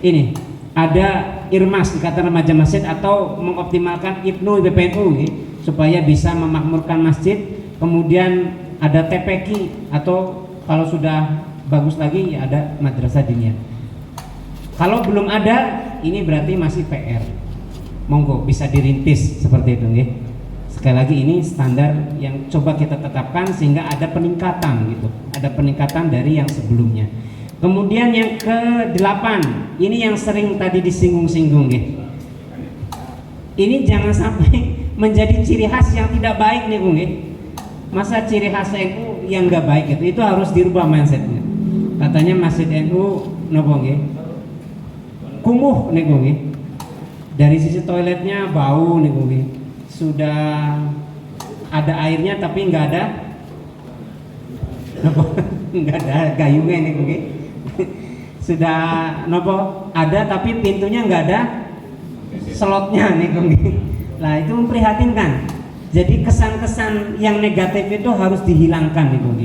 Ini ada irmas ikatan remaja masjid atau mengoptimalkan IPNU BPNU supaya bisa memakmurkan masjid. Kemudian ada TPQ atau kalau sudah bagus lagi ya ada madrasah diniyah. Kalau belum ada, ini berarti masih PR. Monggo bisa dirintis seperti itu nggih. Sekali lagi ini standar yang coba kita tetapkan sehingga ada peningkatan gitu, ada peningkatan dari yang sebelumnya. Kemudian yang ke-8, ini yang sering tadi disinggung-singgung gitu. Ini jangan sampai menjadi ciri khas yang tidak baik nih Bung. Masa ciri khas NU yang nggak baik itu harus dirubah mindsetnya. Katanya Masjid NU nopo nggih? Kumuh nih Bung. Dari sisi toiletnya bau nih Bung. Sudah ada airnya tapi nggak ada nopo, nggak ada gayungnya nih Bung. Sudah nopo ada tapi pintunya nggak ada slotnya nih Bung. Nah itu memprihatinkan. Jadi kesan-kesan yang negatif itu harus dihilangkan nih Bung.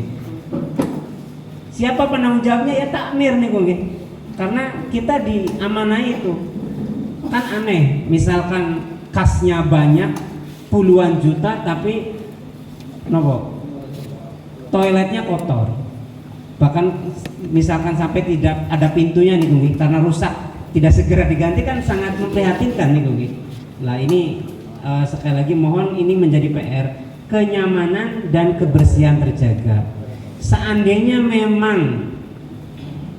Siapa penanggung jawabnya? Ya takmir nih Bung. Karena kita diamanai itu. Kan aneh, misalkan kasnya banyak puluhan juta tapi nopo toiletnya kotor, bahkan misalkan sampai tidak ada pintunya nih Bung, karena rusak tidak segera diganti kan sangat memprihatinkan nih Bung. Nah ini sekali lagi mohon ini menjadi PR, kenyamanan dan kebersihan terjaga. Seandainya memang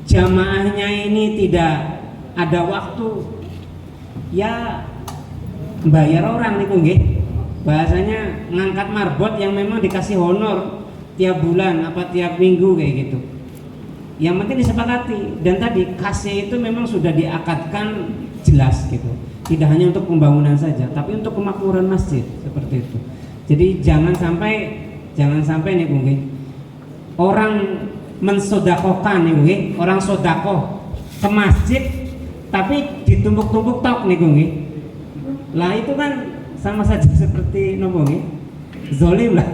jamaahnya ini tidak ada waktu, ya bayar orang nih Bung. Bahasanya ngangkat marbot yang memang dikasih honor tiap bulan apa tiap minggu kayak gitu. Yang penting disepakati, dan tadi kasnya itu memang sudah diakadkan jelas gitu. Tidak hanya untuk pembangunan saja, tapi untuk kemakmuran masjid seperti itu. Jadi jangan sampai nih Bung, orang mensodakokan nih Bung, orang sodakoh ke masjid tapi ditumpuk-tumpuk tok nih Bung. Lah itu kan sama saja seperti nopo zolim lah.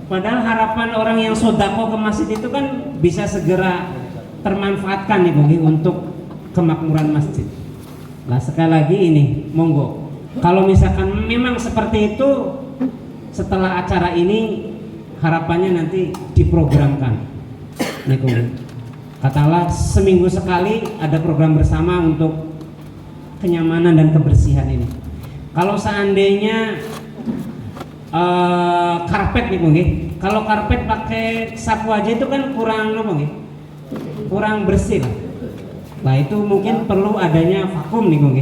Padahal harapan orang yang sodako ke masjid itu kan bisa segera termanfaatkan nih Bung untuk kemakmuran masjid. Nah sekali lagi ini monggo, kalau misalkan memang seperti itu, setelah acara ini harapannya nanti diprogramkan nih Bung. Katakanlah seminggu sekali ada program bersama untuk kenyamanan dan kebersihan ini. Kalau seandainya karpet nih Bung, kalau karpet pakai sapu aja itu kan kurang apa nih? Kurang bersih lah. Nah itu mungkin perlu adanya vakum nih Bung.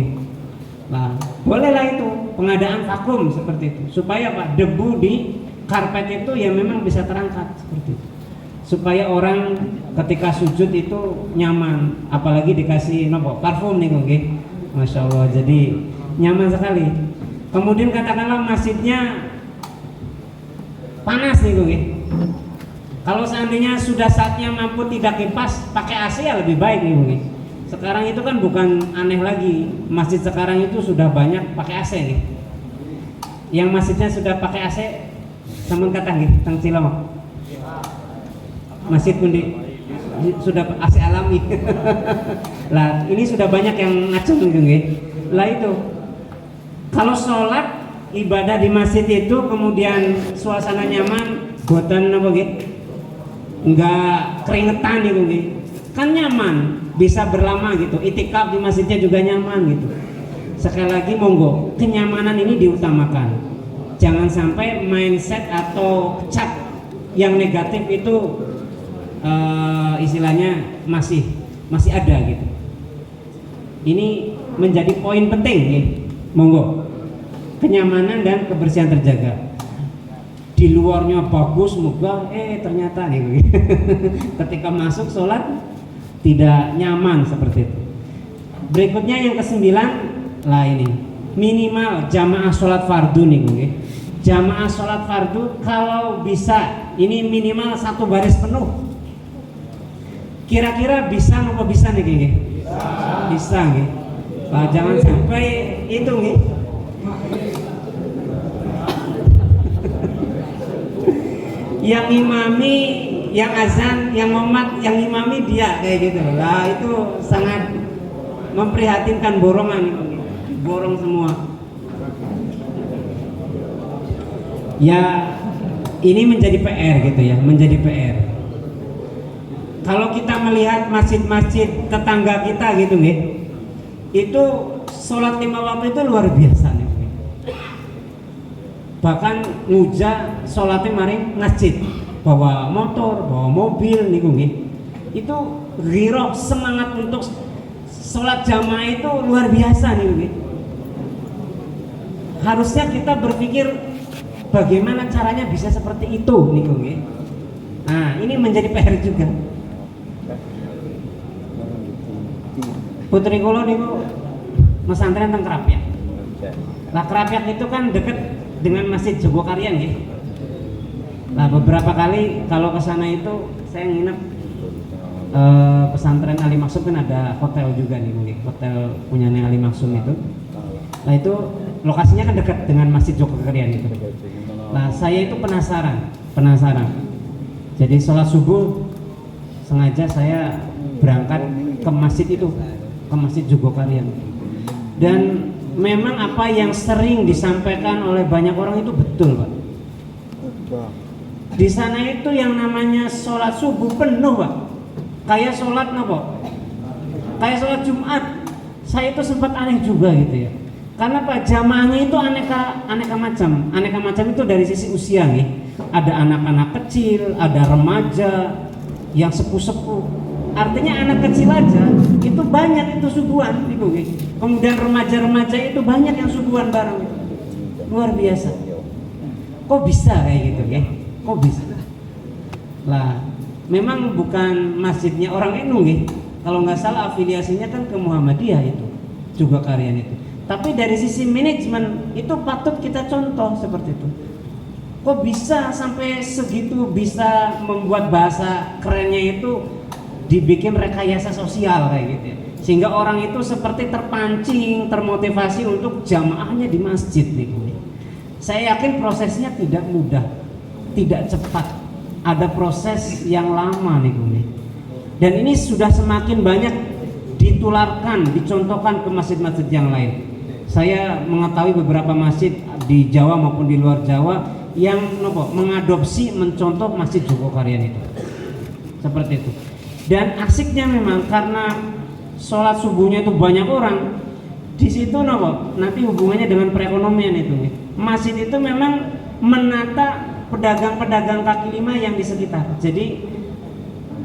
Nah bolehlah itu pengadaan vakum seperti itu supaya Pak debu di karpet itu ya memang bisa terangkat seperti itu. Supaya orang ketika sujud itu nyaman, apalagi dikasih nopo parfum nih Bung. Masya Allah, jadi nyaman sekali. Kemudian katakanlah masjidnya panas nih Bung. Kalau seandainya sudah saatnya mampu tidak kipas, pakai AC ya lebih baik nih Bung. Sekarang itu kan bukan aneh lagi, masjid sekarang itu sudah banyak pakai AC nih. Yang masjidnya sudah pakai AC, sampun kata nih, tang Ciloma. Masjid pun sudah AC alami. Lah ini sudah banyak yang ngacung nih Bung. Lah itu kalau sholat ibadah di masjid itu kemudian suasana nyaman, boten apa gitu, nggak keringetan gitu, kan nyaman, bisa berlama gitu. Itikaf di masjidnya juga nyaman gitu. Sekali lagi monggo, kenyamanan ini diutamakan. Jangan sampai mindset atau cap yang negatif itu istilahnya masih ada gitu. Ini menjadi poin penting ya. Monggo, kenyamanan dan kebersihan terjaga. Di luarnya bagus, moga ternyata nih ketika masuk sholat tidak nyaman seperti itu. Berikutnya yang ke-9 lah ini, minimal jamaah sholat fardu nih Bung. Jamaah sholat fardu kalau bisa ini minimal 1 baris penuh. Kira-kira bisa apa bisa nih Bung? Bisa nih. Nah, jangan sampai itu nih. Yang imami, yang azan, yang ngomat, yang imami dia kayak gitu. Lah itu sangat memprihatinkan, borongan itu. Borong semua. Ya ini menjadi PR gitu ya, menjadi PR. Kalau kita melihat masjid-masjid tetangga kita gitu nih, itu sholat 5 waktu itu luar biasa nih. Bahkan nguja sholatnya maring masjid, bawa motor, bawa mobil nih Bung. Itu giroh semangat untuk sholat jamaah itu luar biasa nih Bung. Harusnya kita berpikir bagaimana caranya bisa seperti itu nih Bung. Nah ini menjadi PR juga. Putri kula niku mesantren teng Krapyak. Lah Krapyak itu kan deket dengan Masjid Jogokaryan ya. Nah beberapa kali kalau ke sana itu saya nginep pesantren Ali Maksum, kan ada hotel juga nih, hotel punyanya Ali Maksum itu. Nah itu lokasinya kan dekat dengan Masjid Jogokarian itu. Nah, saya itu penasaran. Jadi sholat subuh sengaja saya berangkat ke masjid itu, ke Masjid Jogokarian. Dan memang apa yang sering disampaikan oleh banyak orang itu betul, Pak. Di sana itu yang namanya sholat subuh penuh, Pak. Kayak sholat apa? Kayak sholat Jumat. Saya itu sempat aneh juga gitu ya. Karena Pak, jamaahnya itu aneka macam. Aneka macam itu dari sisi usia nih. Ada anak-anak kecil, ada remaja, yang sepuh-sepuh. Artinya anak kecil aja itu banyak itu subuhan gitu. Kemudian remaja-remaja itu banyak yang subuhan bareng. Luar biasa. Kok bisa kayak gitu ya? Kok bisa? Lah, memang bukan masjidnya orang NU ya. Kalau nggak salah afiliasinya kan ke Muhammadiyah itu, Jogokarian itu. Tapi dari sisi manajemen itu patut kita contoh seperti itu. Kok bisa sampai segitu bisa membuat bahasa kerennya itu dibikin rekayasa sosial kayak gitu ya. Sehingga orang itu seperti terpancing, termotivasi untuk jamaahnya di masjid nih. Saya yakin prosesnya tidak mudah, tidak cepat. Ada proses yang lama nih. Dan ini sudah semakin banyak ditularkan, dicontohkan ke masjid-masjid yang lain. Saya mengetahui beberapa masjid di Jawa maupun di luar Jawa yang mengadopsi, mencontoh Masjid Jogokarian itu. Seperti itu. Dan asiknya memang karena sholat subuhnya itu banyak orang, di situ nanti hubungannya dengan perekonomian itu. Masjid itu memang menata pedagang-pedagang kaki lima yang di sekitar. Jadi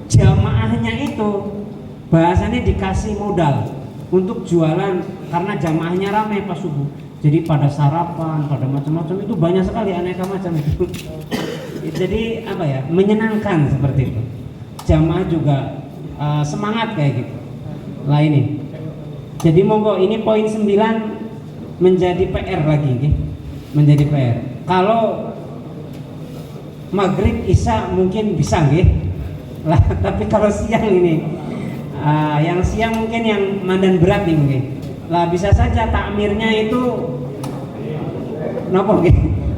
jamaahnya itu bahasanya dikasih modal untuk jualan karena jamaahnya ramai pas subuh. Jadi pada sarapan, pada macam-macam itu banyak sekali aneka macam itu. Jadi apa ya, menyenangkan seperti itu. Jamaah juga semangat kayak gitu. Lah ini. Jadi monggo ini poin 9 menjadi PR lagi nih. Menjadi PR. Kalau maghrib isya mungkin bisa nggih. Lah tapi kalau siang ini yang siang mungkin yang mandan berat nih mungkin. Lah bisa saja takmirnya itu nopo nggih.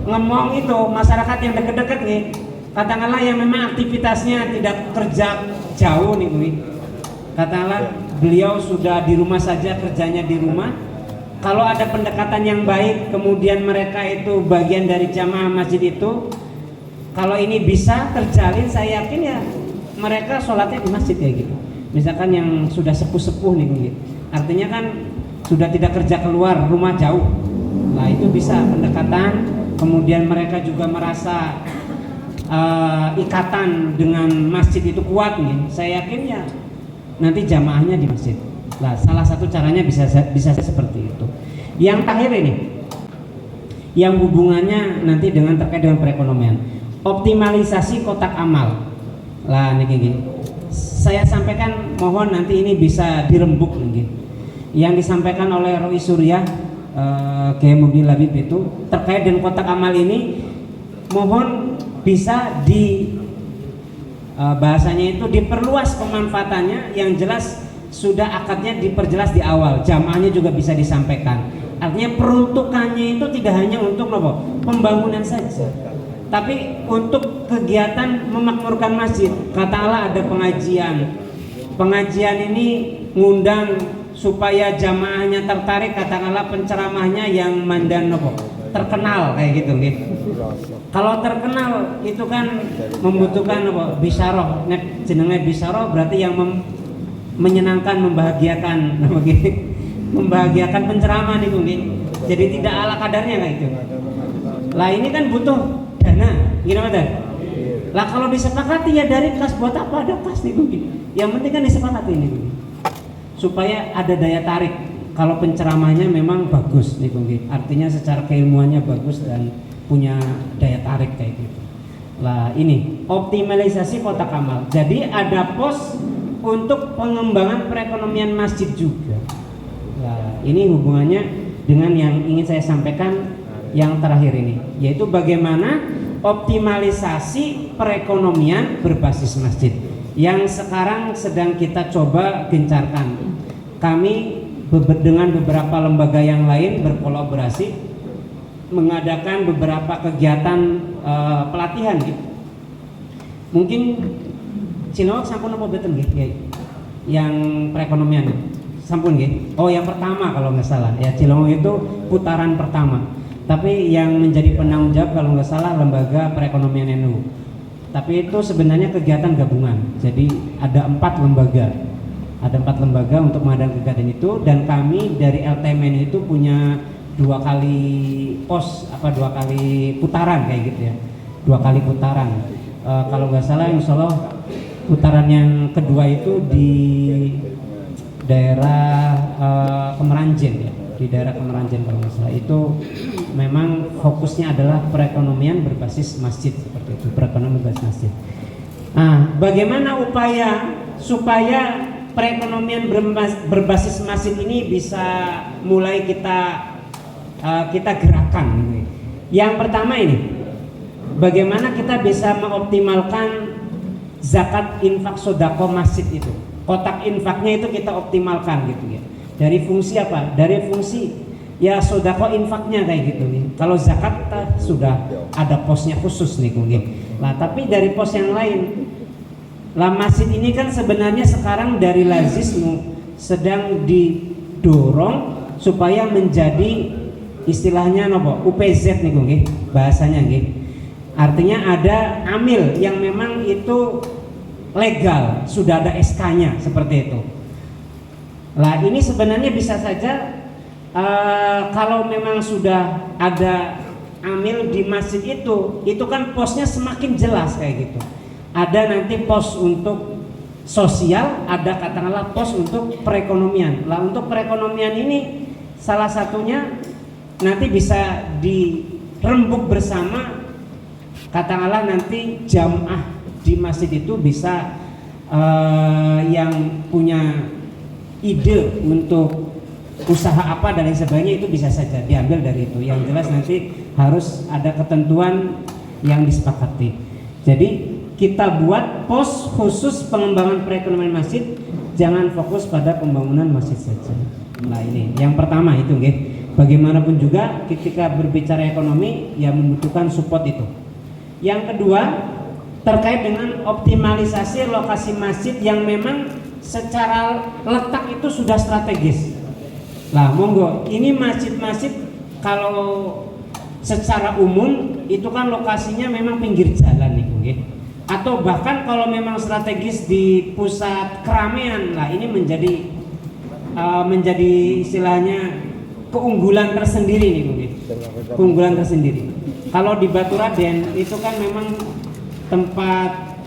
Ngomong itu masyarakat yang dekat-dekat nih. Katakanlah yang memang aktivitasnya tidak kerja jauh nih Bu. Katakanlah beliau sudah di rumah saja, kerjanya di rumah. Kalau ada pendekatan yang baik, kemudian mereka itu bagian dari jamaah masjid itu, kalau ini bisa terjalin, saya yakin ya mereka sholatnya di masjid kayak gitu. Misalkan yang sudah sepuh-sepuh nih Bu. Artinya kan sudah tidak kerja keluar rumah jauh. Nah itu bisa pendekatan, kemudian mereka juga merasa ikatan dengan masjid itu kuat nih. Saya yakin ya nanti jamaahnya di masjid. Nah, salah satu caranya bisa seperti itu. Yang terakhir ini, yang hubungannya nanti dengan terkait dengan perekonomian, optimalisasi kotak amal. Lah niki saya sampaikan, mohon nanti ini bisa dirembuk nih. Yang disampaikan oleh Roy Surya, Kiai Muhyiddin Labib itu terkait dengan kotak amal ini, mohon bisa di bahasanya itu diperluas pemanfaatannya, yang jelas sudah akadnya diperjelas di awal, jamaahnya juga bisa disampaikan. Artinya peruntukannya itu tidak hanya untuk pembangunan saja, tapi untuk kegiatan memakmurkan masjid. Katakanlah ada pengajian ini ngundang supaya jamaahnya tertarik, katakanlah penceramahnya yang mandan terkenal kayak gitu gitu. Kalau terkenal itu kan membutuhkan bisyarah. Nek jenenge bisyarah berarti yang menyenangkan, membahagiakan, membahagiakan penceramah nih mungkin. Jadi tidak ala kadarnya kayak gitu. Lah ini kan butuh dana, gimana Mas? Lah kalau disepakati ya dari kas, buat apa ada kas nih mungkin. Yang penting kan disepakati ini supaya ada daya tarik. Kalau penceramahnya memang bagus nih mungkin. Artinya secara keilmuannya bagus dan punya daya tarik kayak gitu. Lah ini optimalisasi kotak amal. Jadi ada pos untuk pengembangan perekonomian masjid juga. Nah, ini hubungannya dengan yang ingin saya sampaikan yang terakhir ini, yaitu bagaimana optimalisasi perekonomian berbasis masjid yang sekarang sedang kita coba gencarkan. Kami dengan beberapa lembaga yang lain berkolaborasi mengadakan beberapa kegiatan pelatihan gitu. Mungkin Cilongok sampun apa betul nggih yang perekonomian sampun nggih. Oh yang pertama kalau nggak salah ya, Cilongok itu putaran pertama. Tapi yang menjadi penanggung jawab kalau nggak salah lembaga perekonomian NU. Tapi itu sebenarnya kegiatan gabungan. Jadi ada 4 lembaga. Ada 4 lembaga untuk mengadakan kegiatan itu, dan kami dari LTMN itu punya 2 kali putaran kayak gitu ya. 2 kali putaran. Kalau nggak salah insya Allah putaran yang kedua itu di daerah Kemeranjen ya. Di daerah Kemeranjen kalau nggak salah, itu memang fokusnya adalah perekonomian berbasis masjid, seperti itu, perekonomian berbasis masjid. Nah, bagaimana upaya supaya perekonomian berbasis masjid ini bisa mulai kita gerakan? Yang pertama ini, bagaimana kita bisa mengoptimalkan zakat infak sodako masjid itu, kotak infaknya itu kita optimalkan gitu ya. Dari fungsi apa? Dari fungsi ya sodako infaknya kayak gitu nih. Kalau zakat kita sudah ada posnya khusus nih nih. Nah tapi dari pos yang lain, lah masjid ini kan sebenarnya sekarang dari lazismu sedang didorong supaya menjadi istilahnya nopo UPZ nih nih bahasanya nih. Artinya ada amil yang memang itu legal, sudah ada SK-nya seperti itu. Lah ini sebenarnya bisa saja kalau memang sudah ada amil di masjid itu kan posnya semakin jelas kayak gitu. Ada nanti pos untuk sosial, ada katakanlah pos untuk perekonomian. Lah untuk perekonomian ini salah satunya nanti bisa dirembuk bersama, katakanlah nanti jamaah di masjid itu bisa yang punya ide untuk usaha apa dan lain sebagainya, itu bisa saja diambil dari itu. Yang jelas nanti harus ada ketentuan yang disepakati. Jadi kita buat pos khusus pengembangan perekonomian masjid, jangan fokus pada pembangunan masjid saja. Nah ini yang pertama itu nggih. Bagaimanapun juga ketika berbicara ekonomi ya membutuhkan support itu. Yang kedua terkait dengan optimalisasi lokasi masjid yang memang secara letak itu sudah strategis. Lah monggo, ini masjid-masjid kalau secara umum itu kan lokasinya memang pinggir jalan nih, nggih. Atau bahkan kalau memang strategis di pusat keramaian, lah ini menjadi istilahnya keunggulan tersendiri nih, nggih. Keunggulan tersendiri. Kalau di Baturaden itu kan memang tempat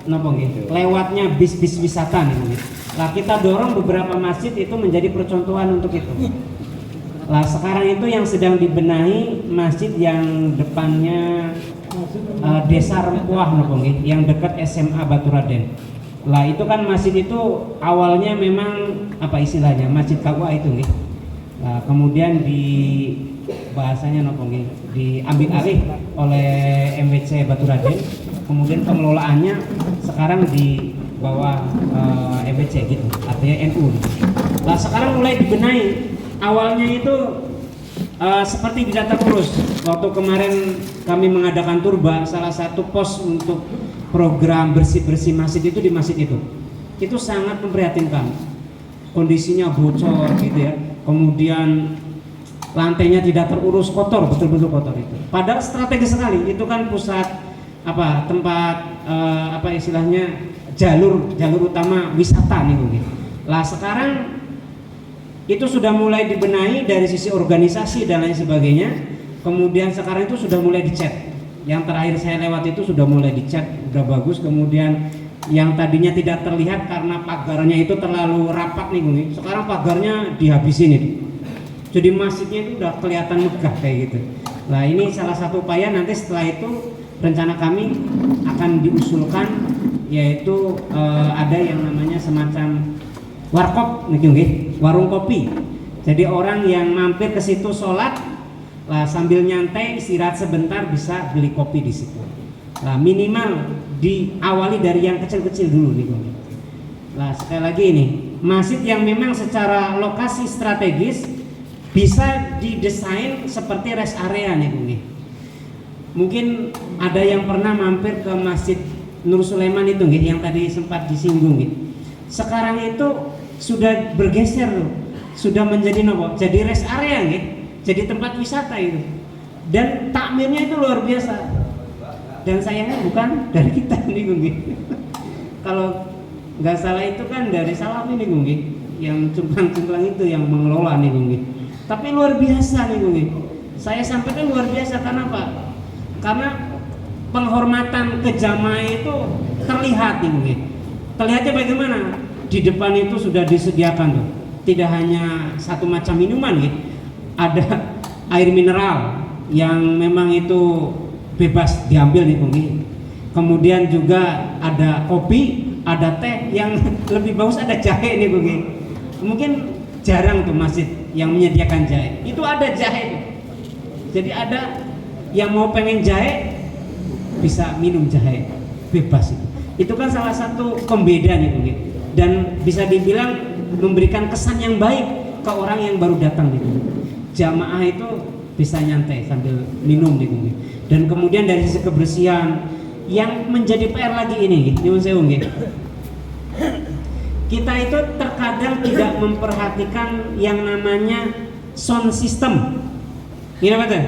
lewatnya bis-bis wisata nih, nggih. Lah kita dorong beberapa masjid itu menjadi percontohan untuk itu. Lah sekarang itu yang sedang dibenahi masjid yang depannya Desa Rempuah nggih, yang dekat SMA Baturaden. Lah itu kan masjid itu awalnya memang apa istilahnya masjid KUA itu nggih. Nah, kemudian di bahasanya nggih diambil alih oleh MWC Baturaden. Kemudian pengelolaannya sekarang di bawah MWC gitu, artinya NU. Nah sekarang mulai dibenahi. Awalnya itu seperti di data kurus. Waktu kemarin kami mengadakan turba, salah satu pos untuk program bersih-bersih masjid itu di masjid itu. Itu sangat memprihatinkan. Kondisinya bocor gitu ya. Kemudian lantainya tidak terurus, kotor, betul-betul kotor itu. Padahal strategis sekali. Itu kan pusat tempat istilahnya jalur utama wisata nih mungkin. Lah sekarang itu sudah mulai dibenahi dari sisi organisasi dan lain sebagainya. Kemudian sekarang itu sudah mulai dicat. Yang terakhir saya lewat itu sudah mulai dicat, sudah bagus. Kemudian yang tadinya tidak terlihat karena pagarnya itu terlalu rapat nih mungkin. Sekarang pagarnya dihabisin itu. Jadi masjidnya itu udah kelihatan megah kayak gitu. Nah ini salah satu upaya, nanti setelah itu rencana kami akan diusulkan yaitu ada yang namanya semacam warkop nih, warung kopi. Jadi orang yang mampir ke situ sholat, lah sambil nyantai istirahat sebentar bisa beli kopi di situ. Lah minimal diawali dari yang kecil-kecil dulu nih. Lah sekali lagi ini masjid yang memang secara lokasi strategis bisa didesain seperti rest area nih Bung. Mungkin ada yang pernah mampir ke Masjid Nur Sulaiman itu yang tadi sempat disinggung. Sekarang itu sudah bergeser loh, sudah menjadi nopo, jadi rest area jadi tempat wisata itu. Dan takmirnya itu luar biasa. Dan sayangnya bukan dari kita nih Bung. Kalau nggak salah itu kan dari Salaf ini Bung, yang cungklang-cungklang itu yang mengelola nih Bung. Tapi luar biasa nih Bung. Saya sampaikan luar biasa karena apa? Karena penghormatan ke jamaah itu terlihat nih Bung. Terlihatnya bagaimana? Di depan itu sudah disediakan tuh. Tidak hanya satu macam minuman ada air mineral yang memang itu bebas diambil nih Bung. Kemudian juga ada kopi, ada teh, yang lebih bagus ada jahe nih Bung. Mungkin jarang tuh masjid yang menyediakan jahe. Itu ada jahe. Jadi ada yang mau pengen jahe bisa minum jahe bebas itu. Itu kan salah satu pembeda nih Bung. Dan bisa dibilang memberikan kesan yang baik ke orang yang baru datang nih Bung. Jamaah itu bisa nyantai sambil minum nih Bung. Dan kemudian dari sisi kebersihan yang menjadi PR lagi ini nyuwun sewu nggih. Kita itu terkadang tidak memperhatikan yang namanya sound system. Gini betul.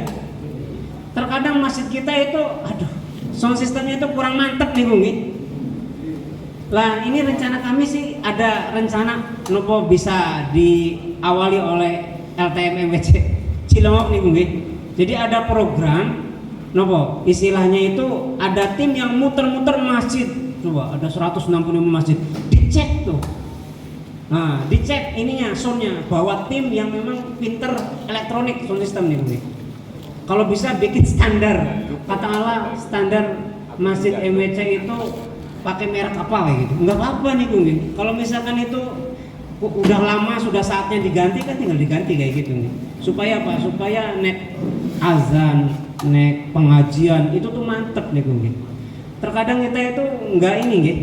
Terkadang masjid kita itu sound systemnya itu kurang mantap nih Bung. Lah ini rencana kami sih ada rencana nopo bisa diawali oleh LTM MWC Cilongok nih Bung. Jadi ada program nopo istilahnya itu ada tim yang muter-muter masjid. Coba ada 165 masjid dicek tuh. Nah, dicek ininya soundnya, bawa tim yang memang pinter elektronik sound system nih Bung. Kalau bisa bikin standar, katakanlah standar masjid MWC itu pakai merek apa kayak gitu. Enggak apa-apa nih Bung. Kalau misalkan itu udah lama sudah saatnya diganti kan tinggal diganti kayak gitu nih. Supaya apa? Supaya nek azan, nek pengajian itu tuh mantep nih Bung. Terkadang kita itu enggak ini nggih.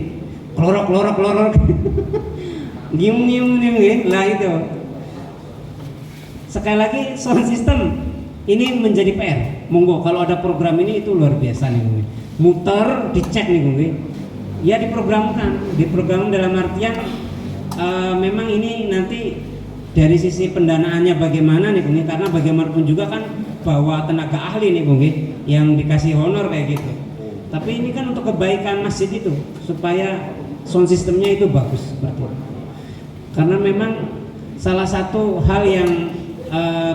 Klorok. Ngium nih lah itu. Sekali lagi sound system ini menjadi PR. Monggo kalau ada program ini itu luar biasa nih Bung. Muter dicek nih Bung. Ya diprogram dalam artian memang ini nanti dari sisi pendanaannya bagaimana nih Bung, karena bagaimanapun juga kan bawa tenaga ahli nih Bung yang dikasih honor kayak gitu. Tapi ini kan untuk kebaikan masjid itu supaya sound systemnya itu bagus seperti itu. Karena memang salah satu hal yang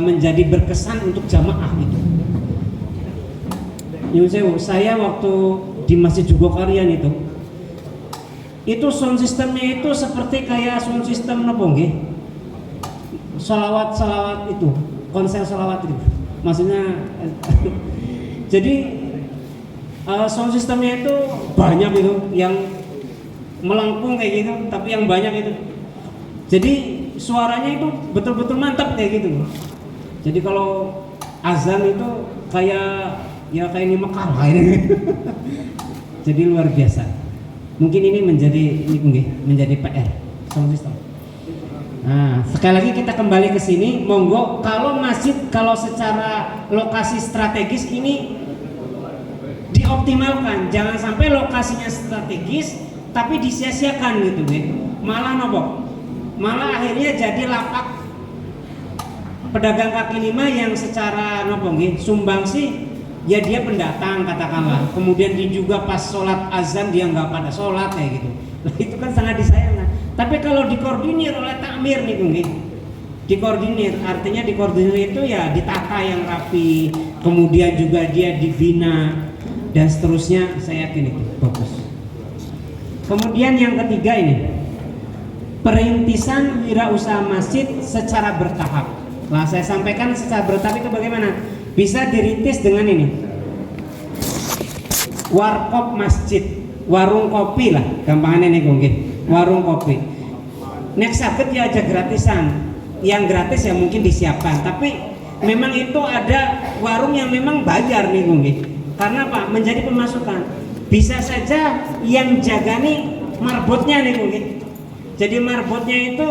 menjadi berkesan untuk jamaah itu. Saya waktu di Masjid Jogokarian itu sound systemnya itu seperti kayak sound system apa nggih? Salawat itu, konser salawat itu. Maksudnya jadi sound systemnya itu banyak itu yang melengkung kayak gitu, tapi yang banyak itu. Jadi suaranya itu betul-betul mantap kayak gitu. Jadi kalau azan itu kayak ini Mekah lah ini. Jadi luar biasa. Mungkin ini menjadi PR sound system. Nah, sekali lagi kita kembali ke sini, monggo kalau masjid kalau secara lokasi strategis ini dioptimalkan, jangan sampai lokasinya strategis tapi disia-siakan gitu malah malah akhirnya jadi lapak pedagang kaki lima yang secara sumbangsi ya dia pendatang katakanlah, kemudian dia juga pas sholat azan dia nggak pada sholat kayak gitu. Nah, itu kan sangat disayangkan. Tapi kalau dikoordinir oleh takmir nih Bung, dikoordinir artinya dikoordinir itu ya ditata yang rapi, kemudian juga dia dibina dan seterusnya, saya yakin itu bagus. Kemudian yang ketiga ini perintisan wirausaha masjid secara bertahap. Nah, saya sampaikan secara bertahap itu bagaimana? Bisa dirintis dengan ini warkop masjid, warung kopi lah gampangannya nih Bung, warung kopi. Next sakit ya aja gratisan, yang gratis ya mungkin disiapkan, tapi memang itu ada warung yang memang bayar nih Bung, karena apa? Menjadi pemasukan. Bisa saja yang jaga nih marbotnya nih Bung, Jadi marbotnya itu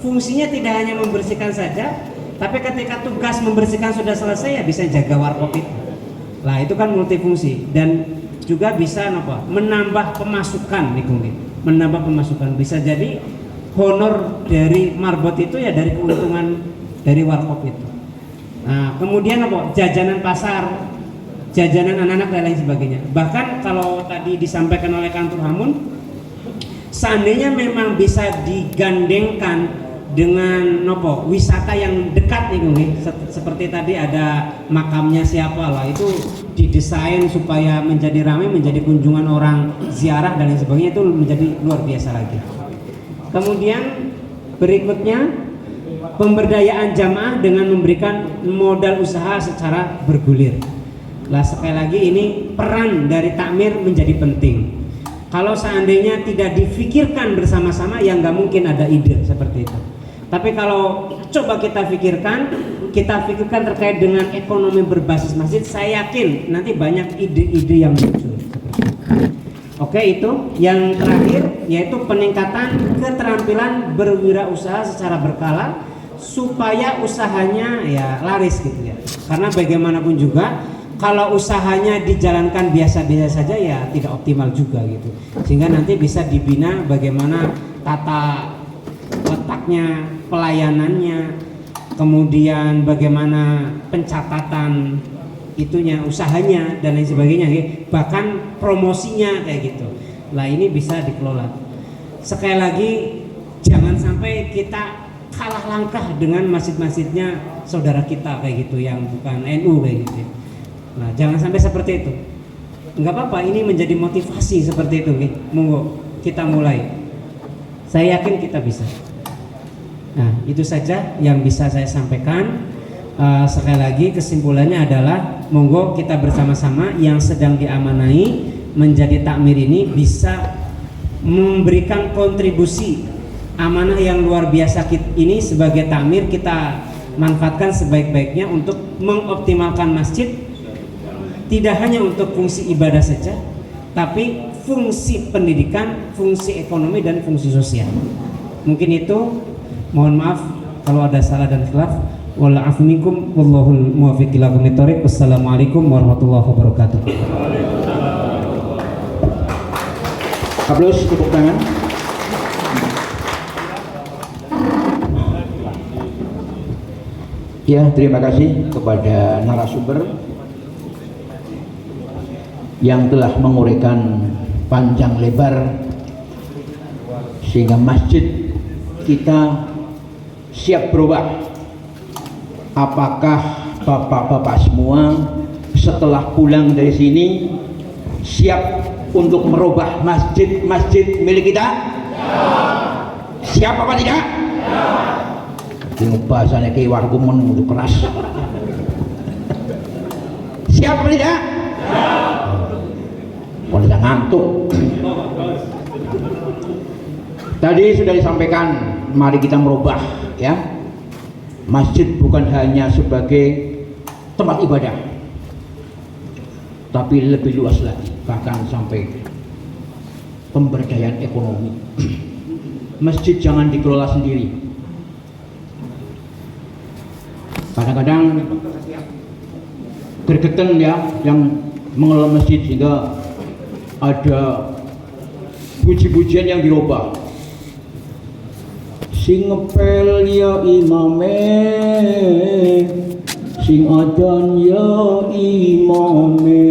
fungsinya tidak hanya membersihkan saja, tapi ketika tugas membersihkan sudah selesai ya bisa jaga warkop itu. Lah itu kan multifungsi dan juga bisa apa? Menambah pemasukan nih Kung. Menambah pemasukan, bisa jadi honor dari marbot itu ya dari keuntungan dari warkop itu. Nah, kemudian apa? Jajanan pasar, jajanan anak-anak dan lain sebagainya. Bahkan kalau tadi disampaikan oleh Kantor Hamun, seandainya memang bisa digandengkan dengan nopo wisata yang dekat nih Kung, seperti tadi ada makamnya siapa lah, itu didesain supaya menjadi ramai, menjadi kunjungan orang ziarah dan lain sebagainya, itu menjadi luar biasa lagi. Kemudian berikutnya pemberdayaan jamaah dengan memberikan modal usaha secara bergulir. Lah sekali lagi ini peran dari takmir menjadi penting. Kalau seandainya tidak difikirkan bersama-sama ya nggak mungkin ada ide seperti itu. Tapi kalau coba kita pikirkan terkait dengan ekonomi berbasis masjid, saya yakin nanti banyak ide-ide yang muncul. Oke, itu yang terakhir yaitu peningkatan keterampilan berwirausaha secara berkala supaya usahanya ya laris gitu ya. Karena bagaimanapun juga kalau usahanya dijalankan biasa-biasa saja ya tidak optimal juga gitu. Sehingga nanti bisa dibina bagaimana tata letaknya, pelayanannya, kemudian bagaimana pencatatan itunya, usahanya dan lain sebagainya, bahkan promosinya kayak gitu. Lah ini bisa dikelola. Sekali lagi jangan sampai kita kalah langkah dengan masjid-masjidnya saudara kita kayak gitu yang bukan NU kayak gitu. Nah, jangan sampai seperti itu. Enggak apa-apa, ini menjadi motivasi seperti itu. Monggo kita mulai. Saya yakin kita bisa. Nah, itu saja yang bisa saya sampaikan. Sekali lagi kesimpulannya adalah monggo kita bersama-sama yang sedang diamanai menjadi takmir ini bisa memberikan kontribusi amanah yang luar biasa ini sebagai takmir, kita manfaatkan sebaik-baiknya untuk mengoptimalkan masjid, tidak hanya untuk fungsi ibadah saja, tapi fungsi pendidikan, fungsi ekonomi dan fungsi sosial. Mungkin itu, mohon maaf kalau ada salah dan khilaf. Wallaafu minkum wallahul muwaffiq ila aqwamit thoriq. Wassalamualaikum warahmatullahi wabarakatuh. Aplaus, tepuk tangan. Ya, terima kasih kepada narasumber yang telah menguraikan panjang lebar sehingga masjid kita siap berubah. Apakah bapak-bapak semua setelah pulang dari sini siap untuk merubah masjid-masjid milik kita? Siap apa tidak? Ini bahasanya kayak wargumen udah keras. Siap apa tidak? Kalau tidak ngantuk. Tadi sudah disampaikan, mari kita merubah ya. Masjid bukan hanya sebagai tempat ibadah, tapi lebih luas lagi, bahkan sampai pemberdayaan ekonomi. Masjid jangan dikelola sendiri. Kadang-kadang gergeten ya yang mengelola masjid sehingga ada puji-pujian yang dirubah. Sing ngepel ya imame, sing adan ya imame,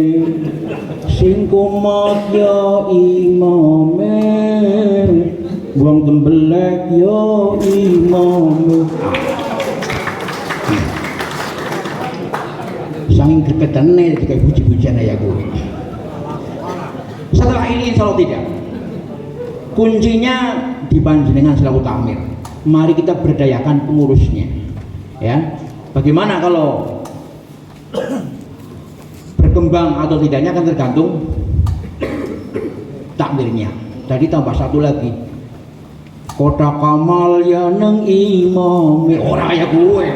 sing komat ya imame, buang tembelek ya imame. Saking gregetane dikai puji-pujian ya gue. Setelah ini insya Allah tidak. Kuncinya di panjenengan selaku takmir. Mari kita berdayakan pengurusnya, ya. Bagaimana kalau berkembang atau tidaknya akan tergantung takmirnya. Tadi tambah satu lagi, kota kamal ya neng imam, orang ya gue.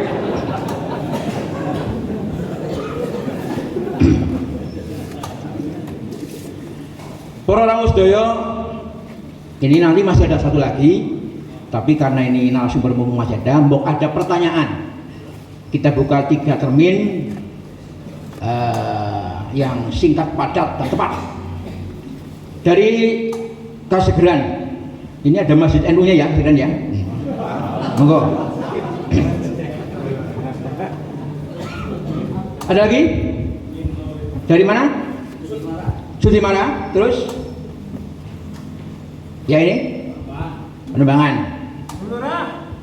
Para orang sedaya, ini nanti masih ada satu lagi. Tapi karena ini narasumber umum Mas Enda, mbok ada pertanyaan, kita buka 3 termin yang singkat, padat, dan tepat. Dari Kasegeran, ini ada Masjid NU-nya ya, Segeran ya. Monggo. Ada lagi? Dari mana? Sudimara. Terus? Ya ini? Penerbangan.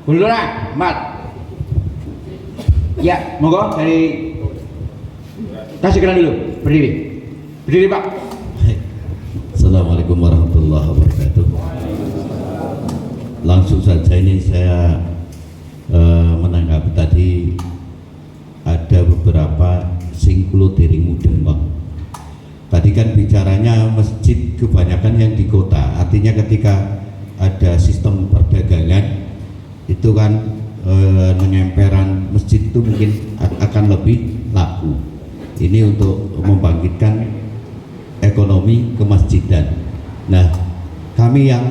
Bulura. 4. Ya, monggo dari Kasegeran dulu. Berdiri. Berdiri, Pak. Assalamualaikum warahmatullahi wabarakatuh. Langsung saja ini saya menanggapi tadi ada beberapa singkulo dering mudeng, Pak. Tadi kan bicaranya masjid kebanyakan yang di kota, artinya ketika ada sistem perdagangan itu kan mengemperan masjid itu mungkin akan lebih laku. Ini untuk membangkitkan ekonomi kemasjidan. Nah, kami yang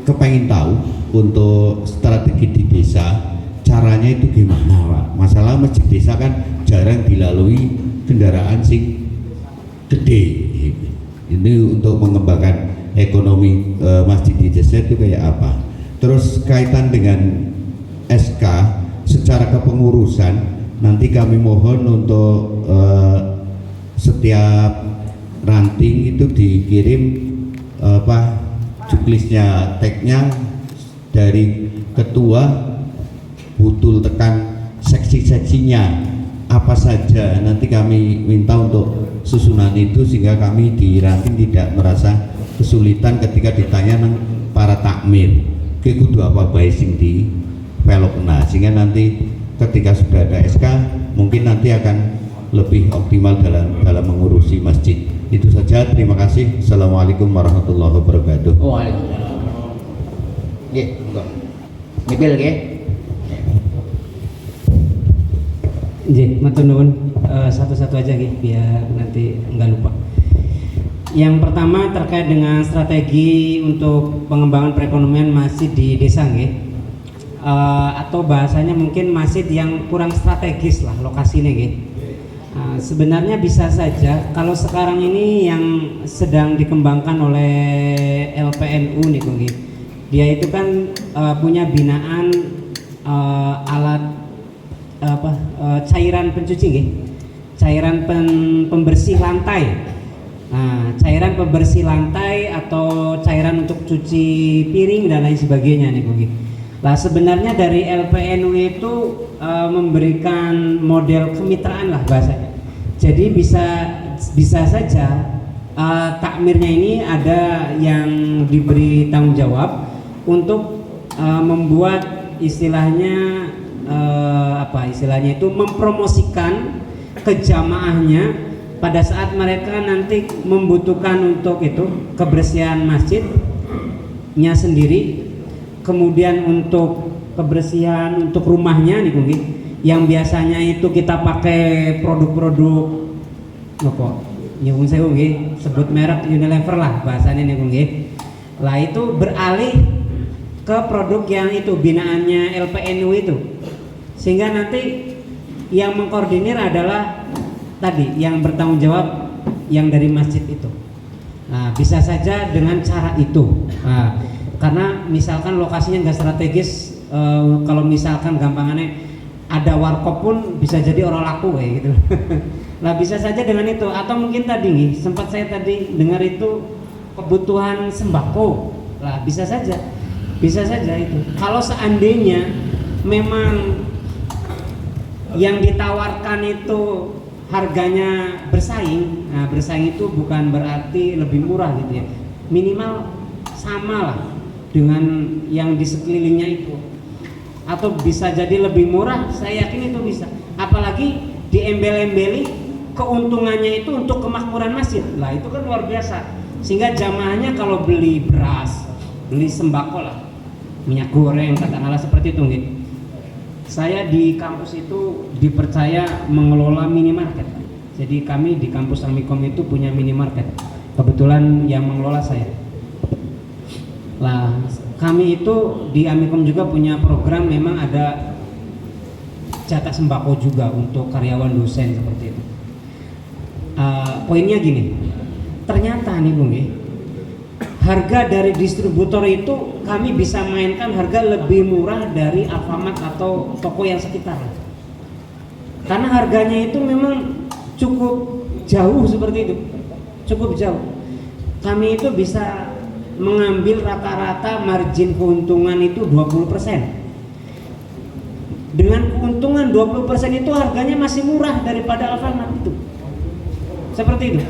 kepengen tahu untuk strategi di desa, caranya itu gimana, Pak? Masalah masjid desa kan jarang dilalui kendaraan sing gede. Ini untuk mengembangkan ekonomi masjid di desa itu kayak apa? Terus kaitan dengan SK secara kepengurusan, nanti kami mohon untuk setiap ranting itu dikirim juklisnya, tagnya dari ketua, butul tekan seksi-seksinya apa saja. Nanti kami minta untuk susunan itu sehingga kami di ranting tidak merasa kesulitan ketika ditanya nang para takmir ke kudu apa bae sing di pelokna, sehingga nanti ketika sudah ada SK mungkin nanti akan lebih optimal dalam mengurusi masjid. Itu saja, terima kasih. Assalamualaikum warahmatullahi wabarakatuh. Waalaikumsalam. Nggih, monggo. Nipil nggih. Nggih, matur nuwun. Satu-satu aja nggih biar nanti enggak lupa. Yang pertama terkait dengan strategi untuk pengembangan perekonomian masjid di desa nggih. Atau bahasanya mungkin masjid yang kurang strategis lah lokasinya nggih. Sebenarnya bisa saja kalau sekarang ini yang sedang dikembangkan oleh LPNU nih Bung, dia itu kan punya binaan alat cairan pencuci nggih, cairan pembersih lantai. Nah, cairan pembersih lantai atau cairan untuk cuci piring dan lain sebagainya nih Bung. Nah, sebenarnya dari LPNU itu memberikan model kemitraan lah bahasanya. Jadi bisa saja takmirnya ini ada yang diberi tanggung jawab untuk membuat istilahnya itu mempromosikan ke jamaahnya pada saat mereka nanti membutuhkan untuk itu kebersihan masjidnya sendiri, kemudian untuk kebersihan untuk rumahnya nih Bung, yang biasanya itu kita pakai produk-produk apa nyuwun sewu nggih, sebut merek Unilever lah bahasanya nih Bung. Lah itu beralih ke produk yang itu binaannya LPNU itu, sehingga nanti yang mengkoordinir adalah tadi yang bertanggung jawab yang dari masjid itu. Nah, bisa saja dengan cara itu. Nah, karena misalkan lokasinya nggak strategis, kalau misalkan gampangannya ada warkop pun bisa jadi orang laku kayak gitu. Nah, bisa saja dengan itu, atau mungkin tadi nih sempat saya tadi dengar itu kebutuhan sembako. Lah, bisa saja itu. Kalau seandainya memang yang ditawarkan itu harganya bersaing, nah bersaing itu bukan berarti lebih murah gitu ya, minimal sama lah dengan yang di sekelilingnya itu, atau bisa jadi lebih murah, saya yakin itu bisa. Apalagi diembel-embeli keuntungannya itu untuk kemakmuran masjid, lah itu kan luar biasa. Sehingga jamaahnya kalau beli beras, beli sembako lah, minyak goreng katakanlah seperti itu gitu. Saya di kampus itu dipercaya mengelola minimarket. Jadi kami di kampus Amikom itu punya minimarket. Kebetulan yang mengelola saya. Lah, kami itu di Amikom juga punya program, memang ada jatah sembako juga untuk karyawan dosen seperti itu. Poinnya gini, ternyata nih Bung, harga dari distributor itu kami bisa mainkan harga lebih murah dari Alfamart atau toko yang sekitar. Karena harganya itu memang cukup jauh seperti itu, cukup jauh. Kami itu bisa mengambil rata-rata margin keuntungan itu 20%. Dengan keuntungan 20% itu harganya masih murah daripada Alfamart itu. Seperti itu.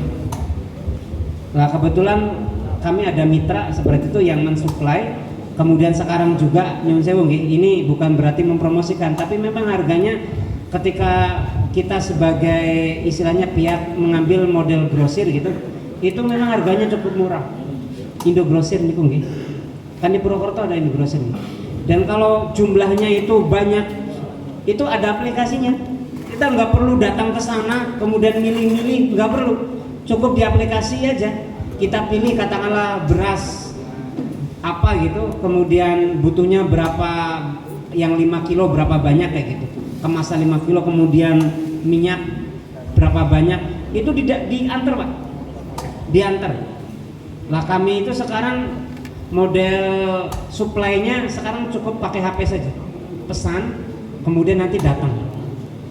Nah, kebetulan kami ada mitra seperti itu yang mensuplai. Kemudian sekarang juga nyun sewu nggih, ini bukan berarti mempromosikan, tapi memang harganya ketika kita sebagai istilahnya pihak mengambil model grosir gitu, itu memang harganya cukup murah. Indogrosir nih nggih. Kan di Purwokerto ada Indogrosir. Dan kalau jumlahnya itu banyak, itu ada aplikasinya. Kita nggak perlu datang ke sana kemudian milih-milih, nggak perlu. Cukup di aplikasi aja. Kita pilih katakanlah beras apa gitu, kemudian butuhnya berapa, yang 5 kilo berapa banyak kayak gitu. Kemasan 5 kilo, kemudian minyak berapa banyak, itu diantar Pak. Diantar. Lah kami itu sekarang model supply-nya sekarang cukup pakai HP saja. Pesan, kemudian nanti datang.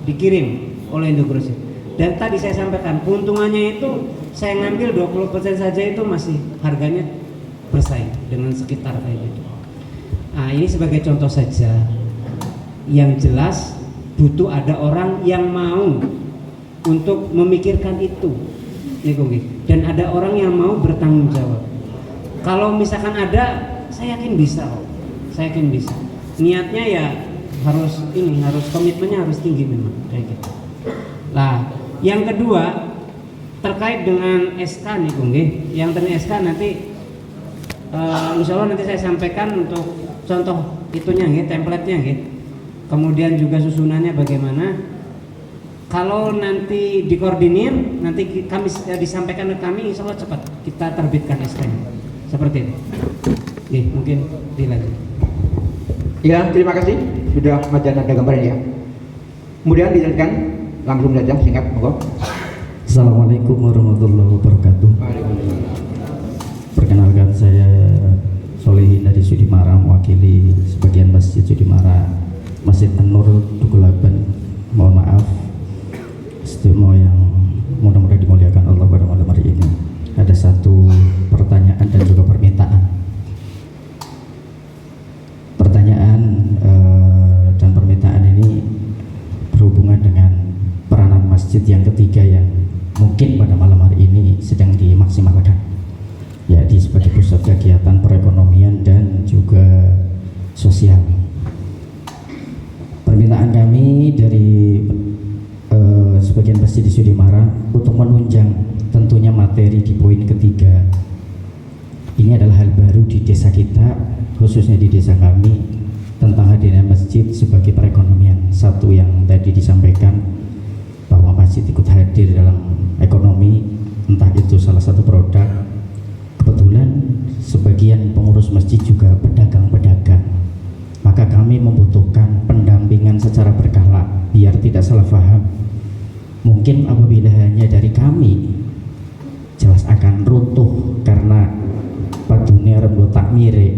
Dikirim oleh Indogrosir. Dan tadi saya sampaikan, keuntungannya itu saya ngambil 20% saja itu masih harganya bersaing dengan sekitar kayak gitu. Nah, ini sebagai contoh saja. Yang jelas butuh ada orang yang mau untuk memikirkan itu. Dan ada orang yang mau bertanggung jawab. Kalau misalkan ada, saya yakin bisa kok. Saya yakin bisa. Niatnya ya harus komitmennya harus tinggi memang kayak gitu. Lah, yang kedua terkait dengan SK nih Bung nggih. Yang tentang SK nanti insya Allah nanti saya sampaikan untuk contoh itunya nggih, template-nya nggih. Kemudian juga susunannya bagaimana. Kalau nanti dikoordinir, nanti kami disampaikan ke kami, insya Allah cepat kita terbitkan SK-nya. Seperti itu. Oke, mungkin dilanjut. Ya, terima kasih sudah macam ada gambarnya ya. Kemudian dilanjutkan langsung saja singkat, monggo. Assalamualaikum warahmatullahi wabarakatuh. Perkenalkan, saya Solehin dari Sudimara, mewakili sebagian Masjid Sudimara, Masjid An-Nur Tugulaban. Mohon maaf, istimewa yang mudah-mudahan dimuliakan Allah pada malam hari ini. Ada satu pertanyaan dan juga permintaan. Pertanyaan dan permintaan ini berhubungan dengan peranan masjid yang ketiga yang mungkin pada malam hari ini sedang dimaksimalkan, yaitu sebagai pusat kegiatan perekonomian dan juga sosial. Permintaan kami dari sebagian masjid di Sudimara untuk menunjang tentunya materi di poin ketiga. Ini adalah hal baru di desa kita, khususnya di desa kami, tentang hadirnya masjid sebagai perekonomian. Satu yang tadi disampaikan bahwa masjid ikut hadir dalam ekonomi, entah itu salah satu produk. Kebetulan sebagian pengurus masjid juga pedagang-pedagang, maka kami membutuhkan pendampingan secara berkala biar tidak salah paham. Mungkin apabila hanya dari kami, jelas akan runtuh karena padunya rembut tak mirip.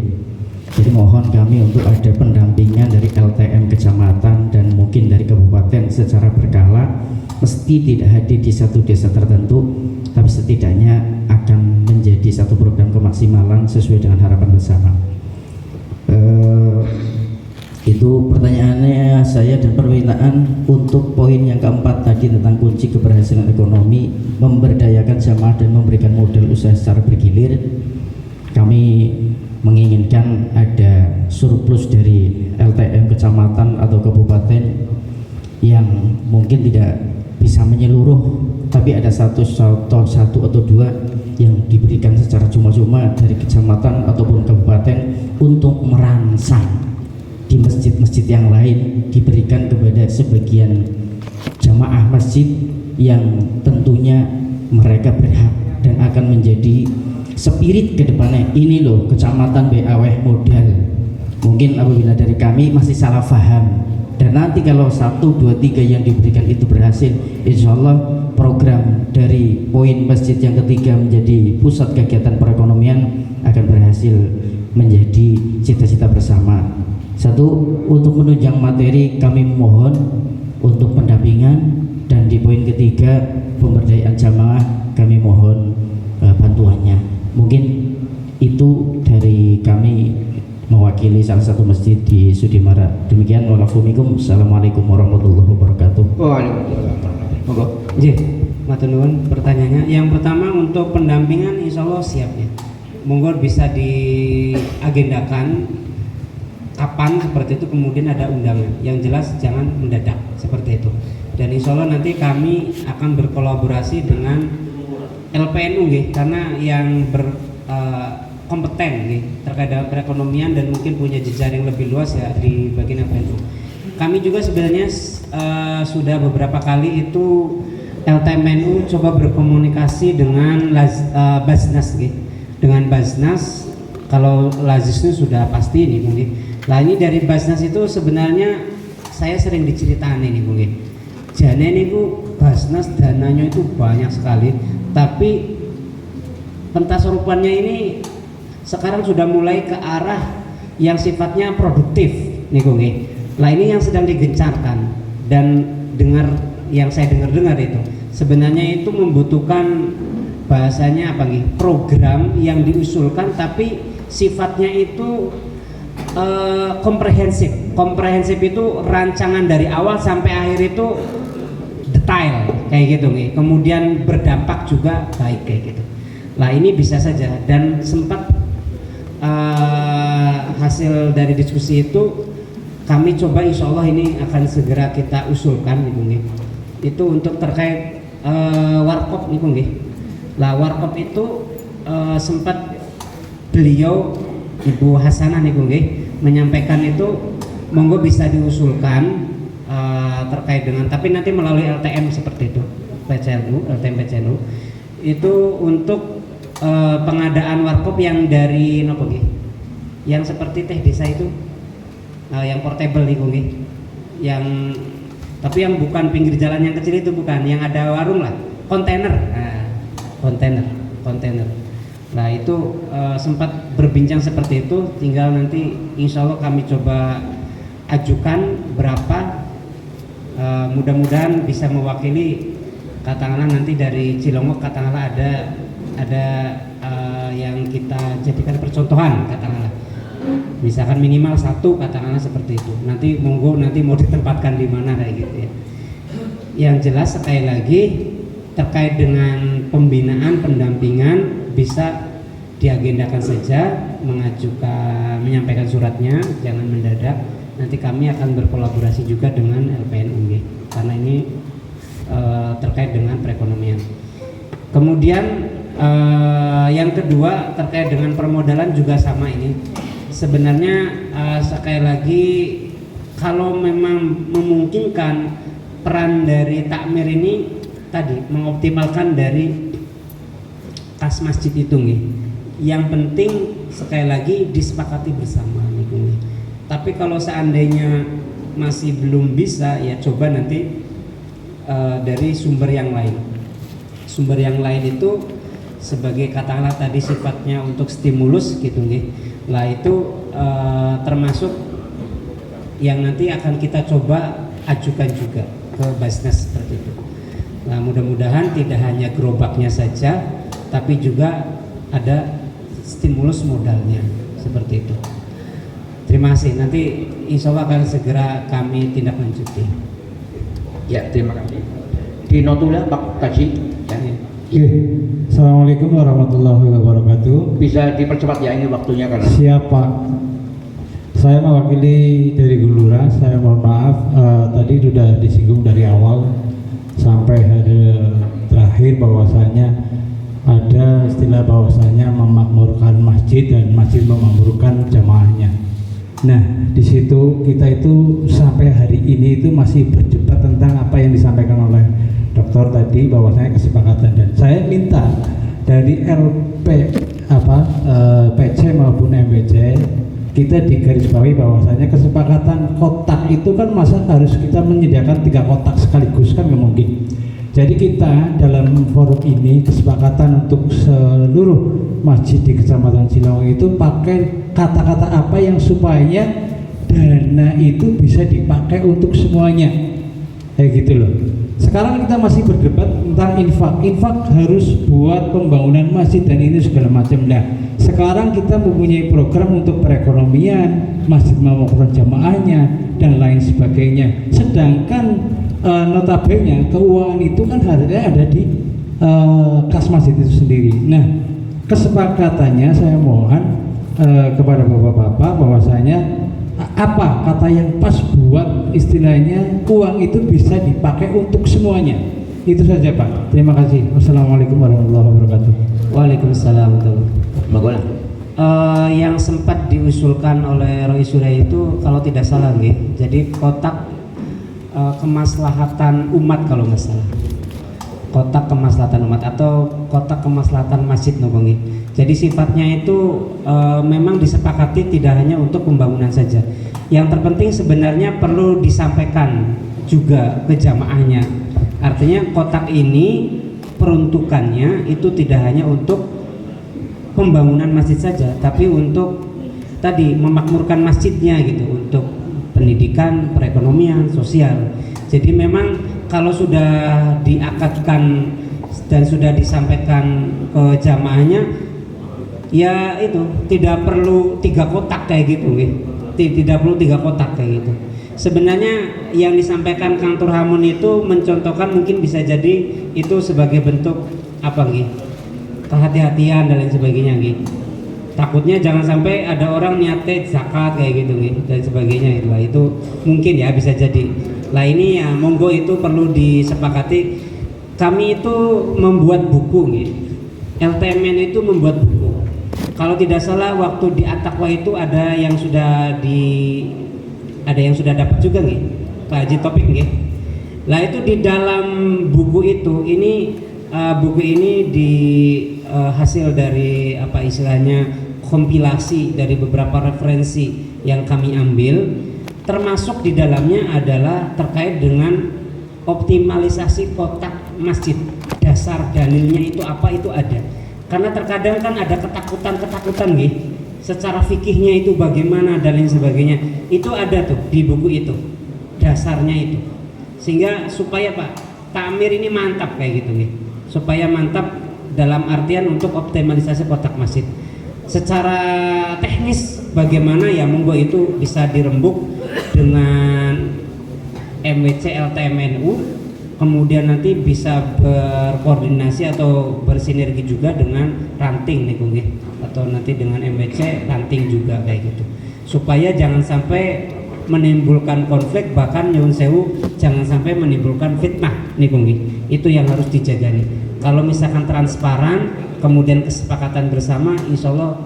Jadi mohon kami untuk ada pendampingan dari LTM kecamatan dan mungkin dari kabupaten secara berkala. Mesti tidak hadir di satu desa tertentu, tapi setidaknya akan menjadi satu program kemaksimalan sesuai dengan harapan bersama. Itu pertanyaannya saya, dan permintaan untuk poin yang keempat tadi tentang kunci keberhasilan ekonomi, memberdayakan jamaah dan memberikan modal usaha secara bergilir. Kami menginginkan ada surplus dari LTM kecamatan atau kabupaten yang mungkin tidak bisa menyeluruh, tapi ada satu atau dua yang diberikan secara cuma-cuma dari kecamatan ataupun kabupaten untuk merangsang di masjid-masjid yang lain, diberikan kepada sebagian jamaah masjid yang tentunya mereka berhak dan akan menjadi spirit ke depannya. Ini loh kecamatan BAW modal. Mungkin apabila dari kami masih salah paham, dan nanti kalau 1, 2, 3 yang diberikan itu berhasil, insya Allah program dari poin masjid yang ketiga menjadi pusat kegiatan perekonomian akan berhasil menjadi cita-cita bersama. Satu, untuk menunjang materi kami mohon untuk pendampingan, dan di poin ketiga pemberdayaan jamaah kami mohon bantuannya. Mungkin itu dari kami mewakili salah satu masjid di Sudimara. Demikian, walafumikum. Assalamualaikum warahmatullahi wabarakatuh. Waalaikumsalam. Monggo. Nggih, matur nuwun pertanyaannya. Yang pertama untuk pendampingan insya Allah siap ya. Monggo bisa diagendakan kapan seperti itu, kemudian ada undangan. Yang jelas jangan mendadak seperti itu. Dan insya Allah nanti kami akan berkolaborasi dengan LPNU nggih, karena yang kompeten nih terkait dengan perekonomian dan mungkin punya jejaring lebih luas ya di bagian LPNU. Kami juga sebenarnya sudah beberapa kali itu LTMNU coba berkomunikasi dengan Basnas nih. Dengan Basnas, kalau Lazisnya sudah pasti nih mungkin. Nah ini dari Basnas itu sebenarnya saya sering diceritain ini mungkin. Jane ini Basnas dananya itu banyak sekali, tapi pentasarufannya ini sekarang sudah mulai ke arah yang sifatnya produktif nih nggih. Nah ini yang sedang digencarkan, dan yang saya dengar itu sebenarnya itu membutuhkan bahasanya apa nih, program yang diusulkan tapi sifatnya itu komprehensif itu rancangan dari awal sampai akhir itu detail kayak gitu nih, kemudian berdampak juga baik kayak gitu. Nah ini bisa saja, dan sempat hasil dari diskusi itu kami coba insya Allah ini akan segera kita usulkan nih, itu untuk terkait warkop nih. Lah warkop itu sempat beliau Ibu Hasanah nih menyampaikan itu monggo bisa diusulkan terkait dengan, tapi nanti melalui LTM seperti itu, LTM PCNU itu untuk pengadaan warkop yang dari nopo nggih, yang seperti teh desa itu, yang portable nih yang tapi yang bukan pinggir jalan yang kecil itu, bukan, yang ada warung lah, kontainer, kontainer. Nah itu sempat berbincang seperti itu, tinggal nanti insya Allah kami coba ajukan berapa, mudah-mudahan bisa mewakili, katakanlah nanti dari Cilongok katakanlah ada yang kita jadikan percontohan, katakanlah misalkan minimal 1 katakanlah seperti itu. Nanti monggo nanti mau ditempatkan di mana kayak gitu ya. Yang jelas sekali lagi terkait dengan pembinaan pendampingan bisa diagendakan saja, menyampaikan suratnya, jangan mendadak. Nanti kami akan berkolaborasi juga dengan LPNU karena ini terkait dengan perekonomian. Kemudian yang kedua terkait dengan permodalan juga sama ini. Sebenarnya sekali lagi kalau memang memungkinkan, peran dari takmir ini tadi mengoptimalkan dari kas masjid itu nih. Yang penting sekali lagi disepakati bersama nih. Tapi kalau seandainya masih belum bisa, ya coba nanti dari sumber yang lain. Sumber yang lain itu sebagai katakanlah tadi sifatnya untuk stimulus gitu nih. Lah itu termasuk yang nanti akan kita coba ajukan juga ke Basnas seperti itu. Nah mudah-mudahan tidak hanya gerobaknya saja, tapi juga ada stimulus modalnya seperti itu. Terima kasih. Nanti insya Allah akan segera kami tindak lanjuti. Ya, terima kasih. Di Notula Pak Kaji. Ya. Assalamualaikum warahmatullahi wabarakatuh. Bisa dipercepat ya ini waktunya karena. Siap Pak. Saya mewakili dari Gulura. Saya mohon maaf tadi sudah disinggung dari awal sampai hari terakhir bahwasanya ada istilah bahwasanya memakmurkan masjid dan masjid memakmurkan jamaahnya. Nah, di situ kita itu sampai hari ini itu masih berdebat tentang apa yang disampaikan oleh dokter tadi bahwasanya kesepakatan, dan saya minta dari LP kita digarisbawahi bahwasanya kesepakatan kotak itu kan masa harus kita menyediakan 3 kotak sekaligus, kan nggak mungkin. Jadi kita dalam forum ini kesepakatan untuk seluruh masjid di Kecamatan Cilawang itu pakai kata-kata apa yang supaya dana itu bisa dipakai untuk semuanya, kayak gitu loh. Sekarang kita masih berdebat tentang infak harus buat pembangunan masjid dan ini segala macam. Nah, sekarang kita mempunyai program untuk perekonomian, masjid mengumpulkan jamaahnya dan lain sebagainya. Sedangkan notabene keuangan itu kan harusnya ada di kas masjid itu sendiri. Nah, kesepakatannya saya mohon kepada bapak-bapak bahwasanya apa kata yang pas buat istilahnya uang itu bisa dipakai untuk semuanya. Itu saja Pak. Terima kasih. Wassalamualaikum warahmatullahi wabarakatuh. Waalaikumsalam. Yang sempat diusulkan oleh Roy Surya itu kalau tidak salah nggih. Jadi kotak kemaslahatan umat kalau nggak salah. Kotak kemaslahatan umat atau kotak kemaslahatan masjid nggih. Jadi sifatnya itu memang disepakati tidak hanya untuk pembangunan saja. Yang terpenting sebenarnya perlu disampaikan juga ke jamaahnya. Artinya kotak ini peruntukannya itu tidak hanya untuk pembangunan masjid saja, tapi untuk tadi memakmurkan masjidnya gitu, untuk pendidikan, perekonomian, sosial. Jadi memang kalau sudah diakadkan dan sudah disampaikan ke jamaahnya, ya itu tidak perlu 3 kotak kayak gitu, tidak perlu 3 kotak kayak gitu. Sebenarnya yang disampaikan Kang Turhamun itu mencontohkan mungkin bisa jadi itu sebagai bentuk apa kehati-hatian dan lain sebagainya takutnya jangan sampai ada orang niatnya zakat kayak gitu dan sebagainya itu mungkin ya bisa jadi lah. Ini ya monggo itu perlu disepakati. Kami itu membuat buku LTMN itu membuat buku. Kalau tidak salah waktu di At-Taqwa itu ada yang sudah dapat juga Pak Haji Topik Lah itu di dalam buku itu buku ini hasil dari apa istilahnya kompilasi dari beberapa referensi yang kami ambil, termasuk di dalamnya adalah terkait dengan optimalisasi kotak masjid. Dasar dalilnya itu apa itu ada. Karena terkadang kan ada ketakutan secara fikihnya itu bagaimana dan lain sebagainya. Itu ada tuh di buku itu. Dasarnya itu. Sehingga supaya Pak takmir ini mantap kayak gitu supaya mantap dalam artian untuk optimalisasi kotak masjid. Secara teknis bagaimana ya monggo itu bisa dirembuk dengan MWC LTMNU, kemudian nanti bisa berkoordinasi atau bersinergi juga dengan ranting atau nanti dengan MWC ranting juga kayak gitu. Supaya jangan sampai menimbulkan konflik, bahkan nyuwun sewu jangan sampai menimbulkan fitnah itu yang harus dijaga Kalau misalkan transparan kemudian kesepakatan bersama, insya Allah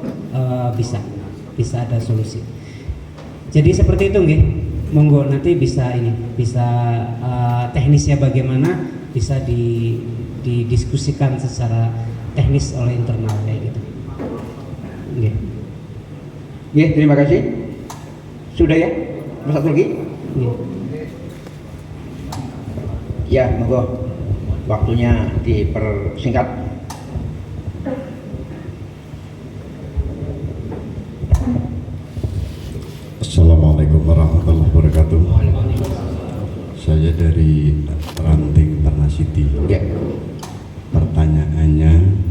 bisa ada solusi. Jadi seperti itu monggo nanti bisa teknisnya bagaimana bisa didiskusikan secara teknis oleh internal kayak gitu. Terima kasih. Sudah ya? Satu lagi? Ya, monggo. Waktunya dipersingkat. Assalamualaikum warahmatullahi wabarakatuh. Saya dari Ranting Tanah City. Ya. Pertanyaannya,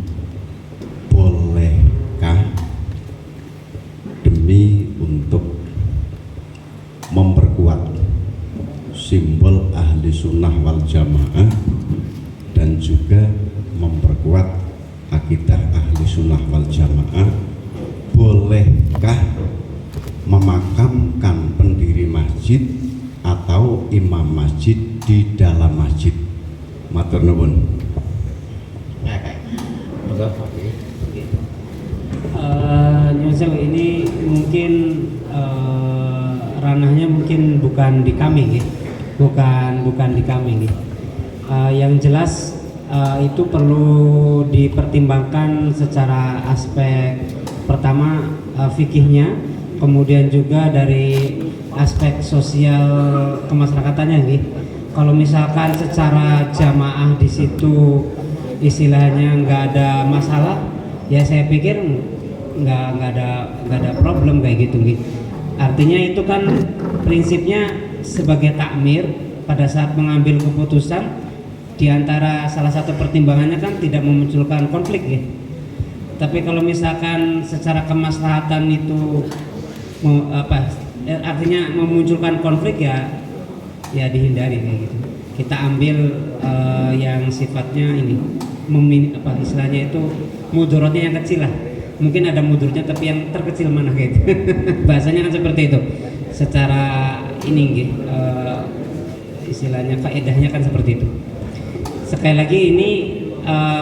bolehkah demi untuk memperkuat simbol ahli sunnah wal jamaah dan juga memperkuat akidah ahli sunnah wal jamaah, bolehkah memakamkan pendiri masjid atau imam masjid di dalam masjid? Matur nuwun. Ini mungkin ranahnya mungkin bukan di kami bukan di kami yang jelas itu perlu dipertimbangkan secara aspek pertama fikihnya, kemudian juga dari aspek sosial kemasyarakatannya nih. Kalau misalkan secara jamaah di situ istilahnya nggak ada masalah, ya saya pikir nggak ada problem kayak gitu nih. Artinya itu kan prinsipnya sebagai takmir pada saat mengambil keputusan diantara salah satu pertimbangannya kan tidak memunculkan konflik ya. Tapi kalau misalkan secara kemaslahatan itu artinya memunculkan konflik ya dihindari kayak gitu. Kita ambil yang sifatnya ini istilahnya itu mudorotnya yang kecil lah. Mungkin ada mudorotnya tapi yang terkecil mana gitu. Bahasanya kan seperti itu. Secara ini istilahnya faedahnya kan seperti itu. Sekali lagi ini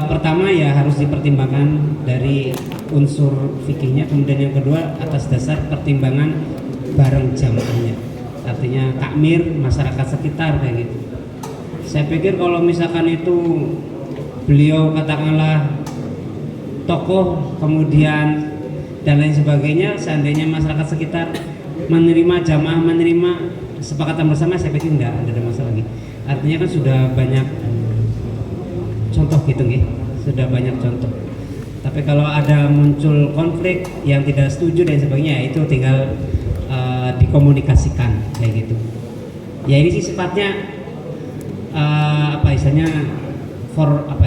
pertama ya harus dipertimbangkan dari unsur fikihnya, kemudian yang kedua atas dasar pertimbangan bareng jamaahnya, artinya takmir masyarakat sekitar kayak gitu. Saya pikir kalau misalkan itu beliau katakanlah tokoh kemudian dan lain sebagainya, seandainya masyarakat sekitar menerima jamaah, menerima kesepakatan bersama, saya pikir tidak ada masalah lagi. Artinya kan sudah banyak contoh gitu nih, sudah banyak contoh. Tapi kalau ada muncul konflik yang tidak setuju dan sebagainya, itu tinggal dikomunikasikan kayak gitu. Ya ini sih sifatnya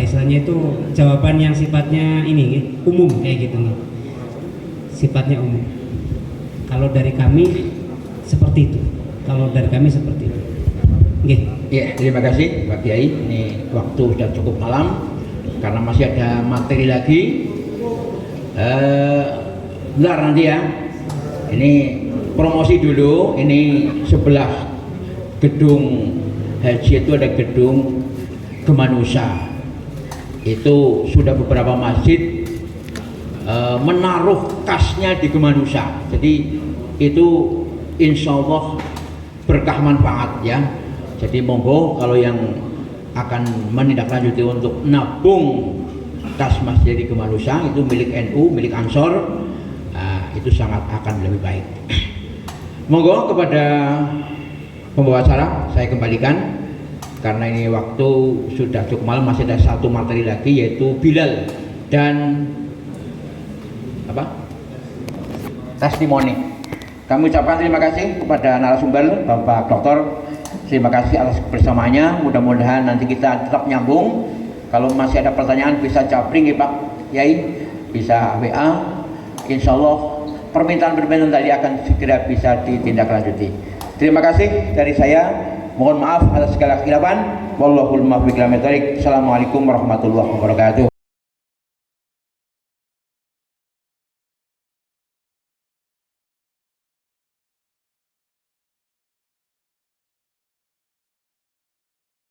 istilahnya itu jawaban yang sifatnya ini umum kayak gitu nih. Sifatnya umum. Kalau dari kami seperti itu. Kalau dari kami seperti itu. Nggih. Ya, terima kasih Pak Kiai. Ini waktu sudah cukup malam karena masih ada materi lagi. Bentar nanti ya. Ini promosi dulu. Ini sebelah gedung haji itu ada gedung Gemanusa. Itu sudah beberapa masjid menaruh kasnya di Gemanusa. Jadi itu insya Allah berkah manfaat ya. Jadi monggo kalau yang akan menindaklanjuti untuk nabung kas masjid di Gemanusa itu milik NU, milik Ansor, itu sangat akan lebih baik. Monggo kepada pembawa acara saya kembalikan karena ini waktu sudah cukup malam, masih ada satu materi lagi yaitu Bilal dan testimoni. Kami ucapkan terima kasih kepada narasumber Bapak Doktor. Terima kasih atas kebersamaannya. Mudah-mudahan nanti kita tetap nyambung. Kalau masih ada pertanyaan bisa japring ya Pak Yai, bisa WA. Insya Allah permintaan-permintaan tadi akan segera bisa ditindaklanjuti. Terima kasih dari saya. Mohon maaf atas segala kekhilafan. Wallahul muwaffiq ila aqwamit thoriq. Assalamualaikum warahmatullahi wabarakatuh.